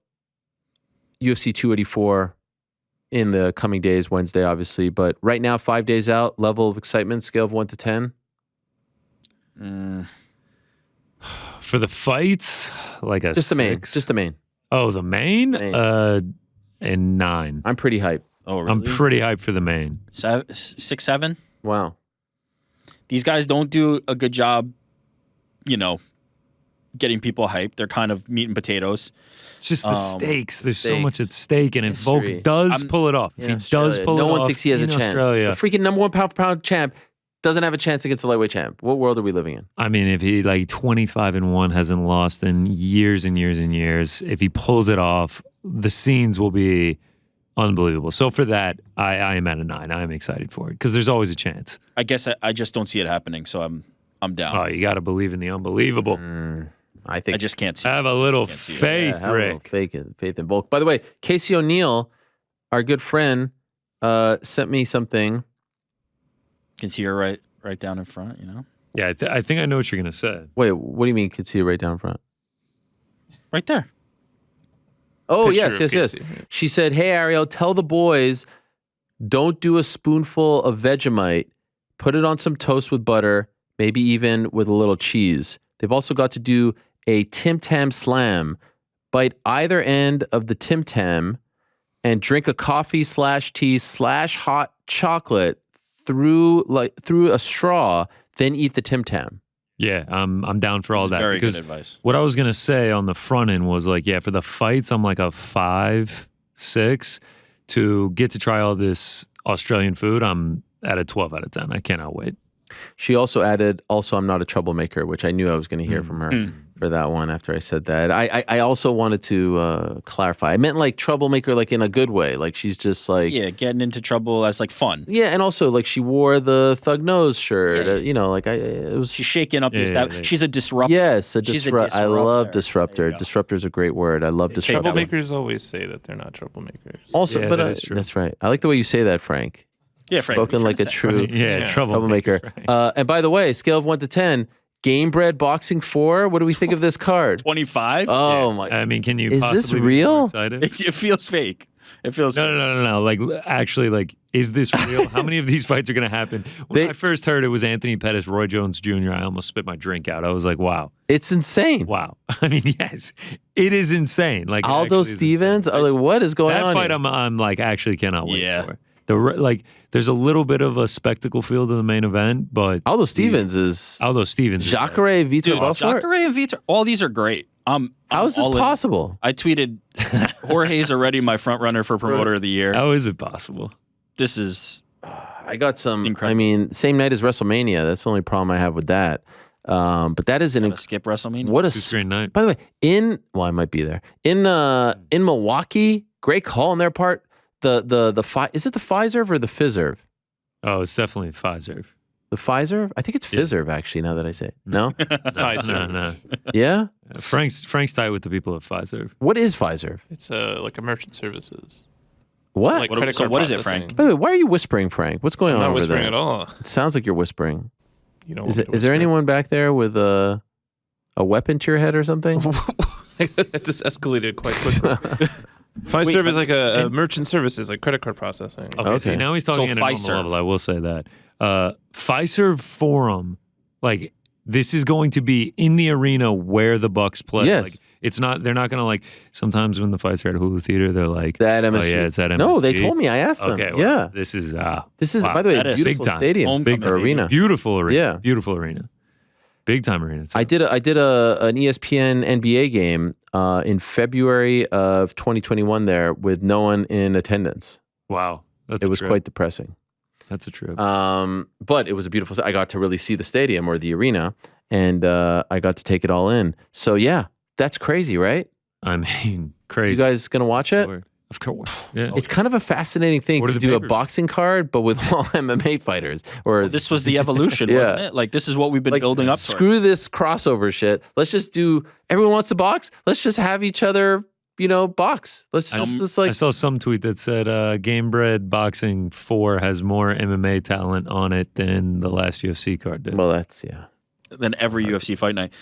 UFC 284 in the coming days, Wednesday, obviously. But right now, 5 days out, level of excitement, scale of 1 to 10? For the fights, like a Just the main. 6. Just the main. Oh, the main? And 9. I'm pretty hyped. Oh, really? I'm pretty hyped for the main. 6, 7? Wow. These guys don't do a good job, getting people hyped. They're kind of meat and potatoes. It's just the stakes. There's so much at Stakes. stake, and if History. Volk does pull it off, if he does pull it off, no one thinks he has a in chance. Australia, The freaking number 1 pound for pound champ doesn't have a chance against the lightweight champ. What world are we living in? I mean, if he 25-1 hasn't lost in years and years and years, if he pulls it off, the scenes will be unbelievable. So for that, I am at a 9. I am excited for it because there's always a chance. I guess I just don't see it happening, so I'm down. Oh, you got to believe in the unbelievable. I think I just can't see it. Have a little Just can't see it. faith, have a little Rick. faith in Volk. By the way, Casey O'Neill, our good friend, sent me something. Can see her right down in front, Yeah, I think I know what you're gonna say. Wait, what do you mean? Could see it right down front. Right there. Oh, Picture yes, of yes, yes. Casey. She said, "Hey, Ariel, tell the boys, don't do a spoonful of Vegemite. Put it on some toast with butter, maybe even with a little cheese. They've also got to do a Tim Tam Slam. Bite either end of the Tim Tam and drink a coffee / tea / hot chocolate through a straw, then eat the Tim Tam." Yeah, I'm down for all This is that very because good advice. what I was gonna say on the front end was for the fights, I'm like a 5, 6. To get to try all this Australian food, I'm at a 12 out of 10. I cannot wait. She also added, I'm not a troublemaker, which I knew I was going to hear from her for that one after I said that. I also wanted to clarify. I meant like troublemaker, like in a good way. Like she's just like... Yeah, getting into trouble as fun. Yeah, and also like she wore the Thug Nose shirt. It was... She's shaking up the establishment. She's a disruptor. Yes, She's I love disruptor. There you go. Disruptor is a great word. I love disruptor. Troublemakers always say that they're not troublemakers. Also, Yeah, but that is true. that's right. I like the way you say that, Frank. Yeah, Frank. Spoken like a true troublemaker. And by the way, scale of 1 to 10, Game Bread Boxing 4. What do we think of this card? 25? Oh my! I mean, can you Is possibly this be more real? excited? It feels fake. It feels fake. No. Like, actually, is this real? How many of these fights are going to happen? When I first heard it was Anthony Pettis, Roy Jones Jr., I almost spit my drink out. I was like, wow. It's insane. Wow. I mean, yes, it is insane. Like Aldo Stevens. I'm like, what is going that on? fight, here? I'm like, actually cannot wait Yeah. for. There's a little bit of a spectacle feel to the main event, but Aldo Stevens is Aldo Stevens. Jacare, Vitor Dude, Belfort. Jacare and Vitor, all these are great. How is this all in. possible? I tweeted, Jorge's already my front runner for promoter of the year. How is it possible? This is I got some. Incredible. I mean, same night as WrestleMania. That's the only problem I have with that. But that is a skip WrestleMania. what a Two-screen night. By the way, I might be there in Milwaukee. Great call on their part. Is it the Pfizer or the Fizzerv? Oh, it's definitely Pfizer. The Pfizer? I think it's Fizzerv actually. Now that I say it, no, No. yeah. Frank's tight with the people at Pfizer. What is Pfizer? It's like a merchant services. What? Like What- credit so card what is it, processing. Frank? By the way, why are you whispering, Frank? What's going I'm on not over whispering there? at all. It sounds like you're whispering. You know, Is there anyone back there with a weapon to your head or something? This escalated quite quickly. Fiserv is like a merchant services, like credit card processing. Okay, see, Okay. now he's talking So at a normal Fiserv. level. I will say that. Fiserv Forum, this is going to be in the arena where the Bucks play. Yes. Like, it's not. They're not going to sometimes when the fights are at Hulu Theater, they're like, That oh MSG. yeah, it's at MSG. No, they told me. I asked them. Okay, well, yeah. This is This is, wow. by the way, That a is beautiful big time. stadium. Homecoming. Big arena. beautiful arena. Yeah. Beautiful arena. Big time arena. I did an ESPN NBA game in February of 2021 there with no one in attendance. Wow. That's It a was trip. quite depressing. That's a trip. But it was a beautiful. I got to really see the stadium or the arena, and I got to take it all in. So yeah, that's crazy, right? I mean, You crazy. guys gonna watch it? Of course. Yeah. It's kind of a fascinating thing What are to the do a papers? boxing card, but with all MMA fighters. Or This was the evolution, Yeah. wasn't it? Like, this is what we've been building up to. Screw this crossover shit. Let's just do. Everyone wants to box. Let's just have each other, box. Let's just I like. saw some tweet that said Game Bread Boxing 4 has more MMA talent on it than the last UFC card did. Well, that's yeah. Than every UFC fight night.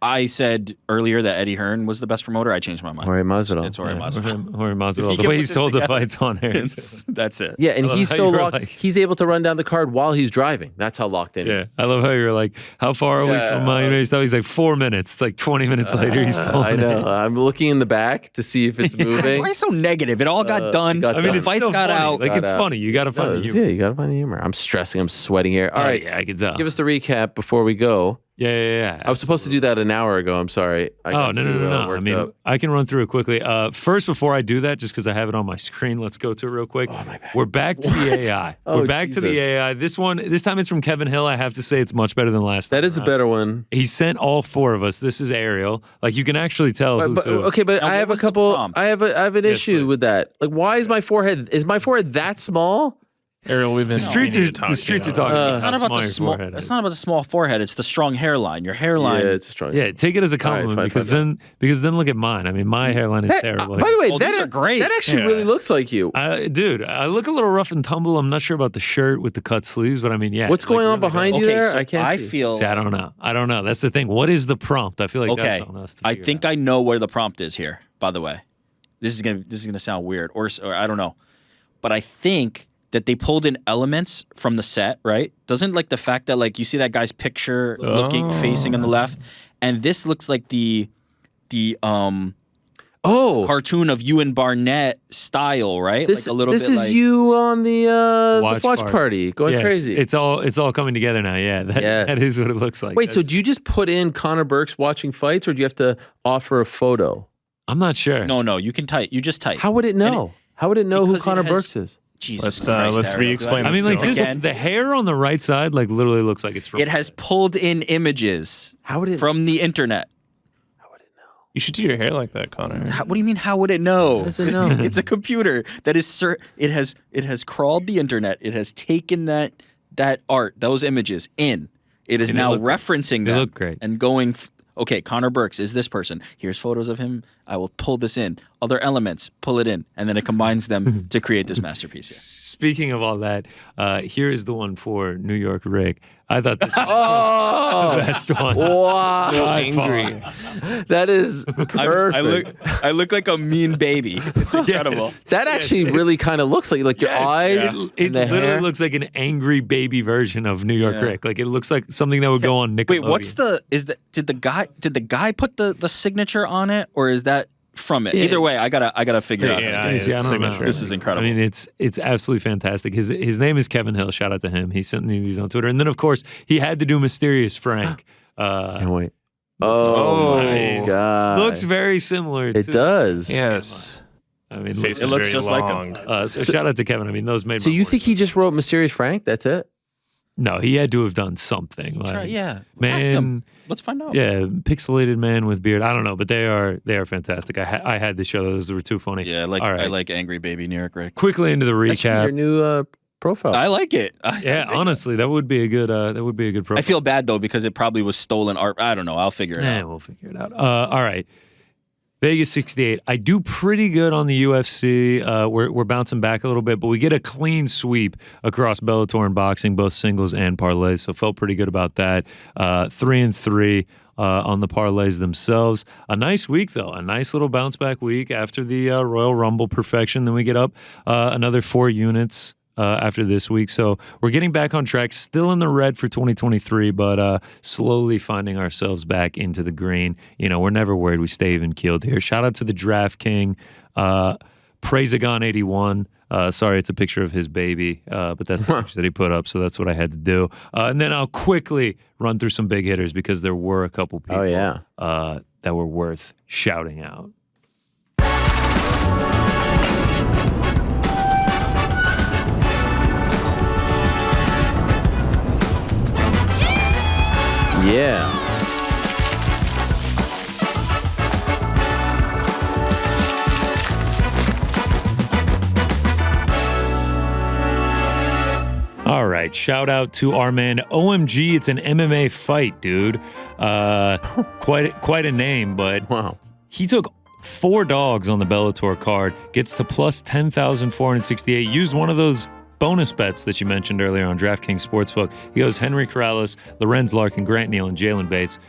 I said earlier that Eddie Hearn was the best promoter. I changed my mind. Jorge Masvidal. It's Jorge Masvidal. Jorge Masvidal. If The he way he puts this sold the together, fights on air. That's it. Yeah, and love he's how so you were locked. like- He's able to run down the card while he's driving. That's how locked in. he Yeah, is. I love how you're like, how far are we Yeah. from He's like 4 minutes. It's like 20 minutes later, he's pulling I know. it. I'm looking in the back to see if it's moving. Why are you so negative? It all got done. got I mean, the it's fights still got funny. out. Like, it's Got out. funny. You got to find the humor. Yeah, you gotta find the humor. I'm stressing. I'm sweating here. All right, Yeah, I can tell. give us the recap before we go. Yeah. I was supposed to do that an hour ago. I'm sorry. I got No. too, I worked mean, up. I can run through it quickly. First, before I do that, just because I have it on my screen, let's go to it real quick. Oh, my bad. We're back to the AI. Oh, We're back to the Jesus. AI. This time it's from Kevin Hill. I have to say it's much better than last time. That is a better one. He sent all 4 of us. This is Ariel. Like, you can actually tell who's who. Okay, but Now, I what have a was the couple. prompt? I have an Yes, issue please. with that. Like, why is my forehead? Is my forehead that small? Ariel, we've been The streets are talking. It's not about how the small your small. forehead It's is. not about the small forehead. It's the strong hairline. Your hairline. Yeah, it's strong. Yeah, take it as a All right, compliment fine. because then look at mine. I mean, my hairline is That- terrible. by the way, Oh, that, these are great. that actually Yeah. really looks like you. Dude, I look a little rough and tumble. I'm not sure about the shirt with the cut sleeves, but I mean, yeah. What's going on behind you Okay, there? so I can't I see. feel. See, I don't know. That's the thing. What is the prompt? I feel like Okay, that's on us to I figure think out. I know where the prompt is here. By the way, this is gonna sound weird, or I don't know, but I think that they pulled in elements from the set. Right? Doesn't like the fact that like you see that guy's picture facing on the left, and this looks like the Oh, cartoon of you and Barnett style, right? this, like a little this bit is like you on the watch party. party going Yes, crazy. It's all coming together now. Yeah, Yes. that is what it looks like. Wait, so do you just put in Conor Burks watching fights, or do you have to offer a photo? I'm not sure. no. You can type. You just type. How would it know? How would it know who because it Conor has- Burks is? Jesus Let's Christ, Ariel. re-explain I mean, like this, Again. the hair on the right side, like literally looks like it's from. It has pulled in images How would it? from the internet. You should do your hair like that, Connor. What do you mean? How would it know? How does it know? It's a computer that is. It has crawled the internet. It has taken that art, those images in. It is And they now look- referencing they them look great. and going. Okay, Conor Burks is this person. Here's photos of him. I will pull this in. Other elements, pull it in, and then it combines them to create this masterpiece. Speaking of all that, here is the one for New York Rick. I thought this was Oh, the best one. wow! So By far. angry. That is perfect. I look like a mean baby. It's incredible. Yes. That actually really kind of looks like your eyes. It and the literally hair. looks like an angry baby version of New York Yeah. Rick. Like it looks like something that would go on Nickelodeon. Wait, what's the did the guy put the signature on it, or is that from it? Yeah. Either way, I gotta figure out. Yeah, how to do It is, this. I don't know. This is incredible. I mean, it's absolutely fantastic. His name is Kevin Hill. Shout out to him. He sent me these on Twitter, and then of course he had to do Mysterious Frank. Can't wait. Oh my god! Looks very similar. It to, does. Yes. I mean, Face It is looks very just like long. him. so shout out to Kevin. I mean, those made. So my you morning. think he just wrote Mysterious Frank? That's it? No, he had to have done something. Try- Like, yeah, ask man. him. Let's find out. Yeah, pixelated man with beard. I don't know, but they are fantastic. I had to show those. They were too funny. Yeah, All right. I like angry baby New York Rick. Quickly into the That should be your recap. new profile. I like it. Yeah, honestly, that would be a good. Profile. I feel bad though because it probably was stolen art. I don't know. I'll figure it out. We'll figure it out. All right. Vegas 68. I do pretty good on the UFC. We're bouncing back a little bit, but we get a clean sweep across Bellator and boxing, both singles and parlays. So felt pretty good about that. 3-3 on the parlays themselves. A nice week though. A nice little bounce back week after the Royal Rumble perfection. Then we get up another 4 units. After this week. So we're getting back on track, still in the red for 2023, but slowly finding ourselves back into the green. You know, we're never worried. We stay even keeled here. Shout out to the Draft King, Praisagon81. Sorry, it's a picture of his baby, but that's the picture that he put up, so that's what I had to do. And then I'll quickly run through some big hitters because there were a couple people that were worth shouting out. Yeah. All right, shout out to our man OMG. It's an MMA fight, dude. Quite a name, but Wow. he took 4 dogs on the Bellator card, gets to plus 10,468. Used one of those bonus bets that you mentioned earlier on DraftKings Sportsbook. He goes Henry Corrales, Lorenz Larkin, Grant Neal, and Jalen Bates.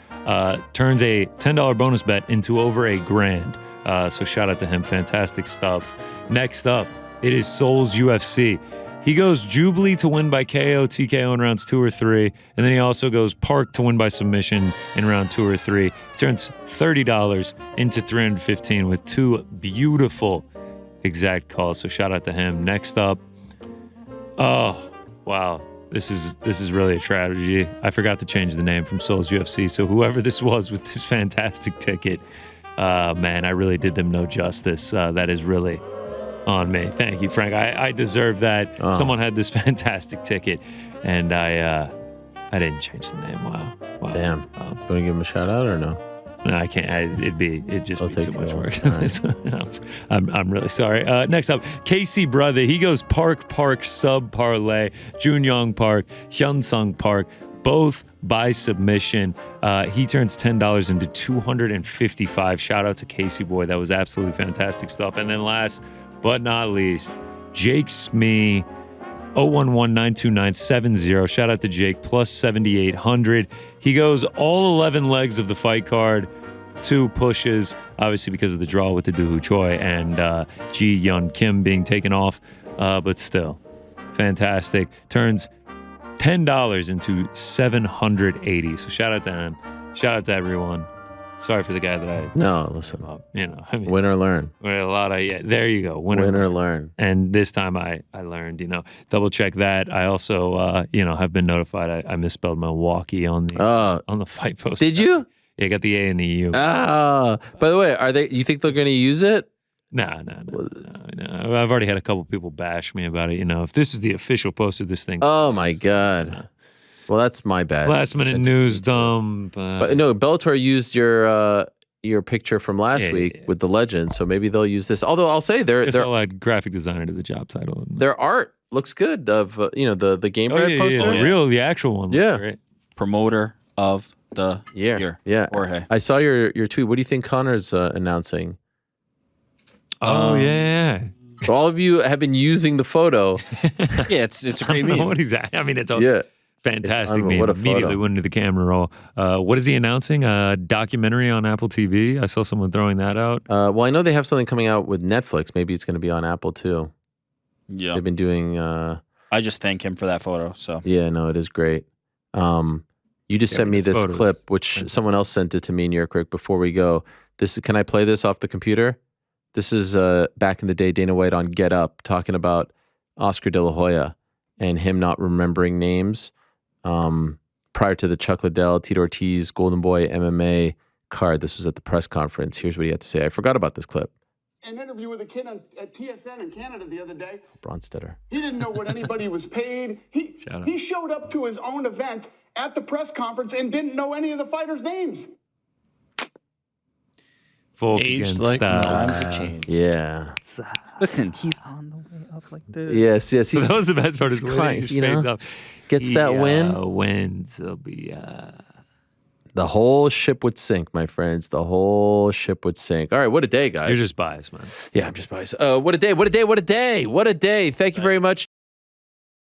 turns a $10 bonus bet into over $1,000. So shout out to him. Fantastic stuff. Next up, it is Souls UFC. He goes Jubilee to win by KO, TKO in rounds 2 or 3. And then he also goes Park to win by submission in round 2 or 3. He turns $30 into $315 with 2 beautiful exact calls. So shout out to him. Next up, oh, wow. This is really a tragedy. I forgot to change the name from Souls UFC. So whoever this was with this fantastic ticket, man, I really did them no justice. That is really on me. Thank you, Frank. I deserve that. Oh. Someone had this fantastic ticket, and I didn't change the name. Wow. Damn. Wow. You want to give him a shout out or no? No, I can't. It'd just I'll be take too too much long. work. All right. I'm really sorry. Next up, Casey Brother. He goes Park sub parlay. Junyoung Park, Hyunsung Park, both by submission. He turns $10 into $255. Shout out to Casey Boy. That was absolutely fantastic stuff. And then last but not least, Jake Smee. 011-929-70. Shout out to Jake, plus 7,800. He goes all 11 legs of the fight card, 2 pushes, obviously because of the draw with the Doohoo Choi and Ji Yun Kim being taken off, but still, fantastic. Turns $10 into $780. So shout out to him. Shout out to everyone. Sorry for the guy that I... No, listen. I mean, Win or learn. a lot of... Yeah, there you go. Win or learn. And this time I learned, double check that. I also, have been notified I misspelled Milwaukee on the fight post. Did you? Yeah, I got the A and the U. By the way, you think they're going to use it? No. I've already had a couple people bash me about it. If this is the official post of this thing. Oh my God. Well, that's my bad. Last minute news dump. But no, Bellator used your picture from last week with the legend, so maybe they'll use this. Although I'll say I'll add graphic designer to the job title. Their art looks good. Of the Game Bread poster. The actual one. Yeah. Looks great. Promoter of the year. Yeah. Jorge. I saw your tweet. What do you think Conor's announcing? Oh yeah. So all of you have been using the photo. Yeah, it's a I great don't know meme. what he's at. I mean, it's all Yeah. fantastic. It's Meme. what a photo. Immediately went into the camera roll. What is he announcing? A documentary on Apple TV? I saw someone throwing that out. Well, I know they have something coming out with Netflix. Maybe it's going to be on Apple too. Yeah. They've been doing. I just thank him for that photo. So Yeah, no, it is great. You just sent me the this photos. clip, which someone else sent it to me, New York Rick, before we go. Can I play this off the computer? This is back in the day, Dana White on Get Up, talking about Oscar De La Hoya and him not remembering names prior to the Chuck Liddell, Tito Ortiz, Golden Boy MMA card. This was at the press conference. Here's what he had to say. I forgot about this clip. An interview with a kid at TSN in Canada the other day. Bronstetter. He didn't know what anybody was paid. He showed up to his own event at the press conference and didn't know any of the fighters' names. Folk Aged against like style. times have changed. Yeah. Listen, he's on the way up like this. Yes. So He's that was the best part. Is he's when crying, he just you know? fades up. Gets that win. Wins. It'll be. The whole ship would sink, my friends. The whole ship would sink. All right, what a day, guys. You're just biased, man. Yeah, I'm just biased. What a day, what a day, what a day. What a day. Thank you very much.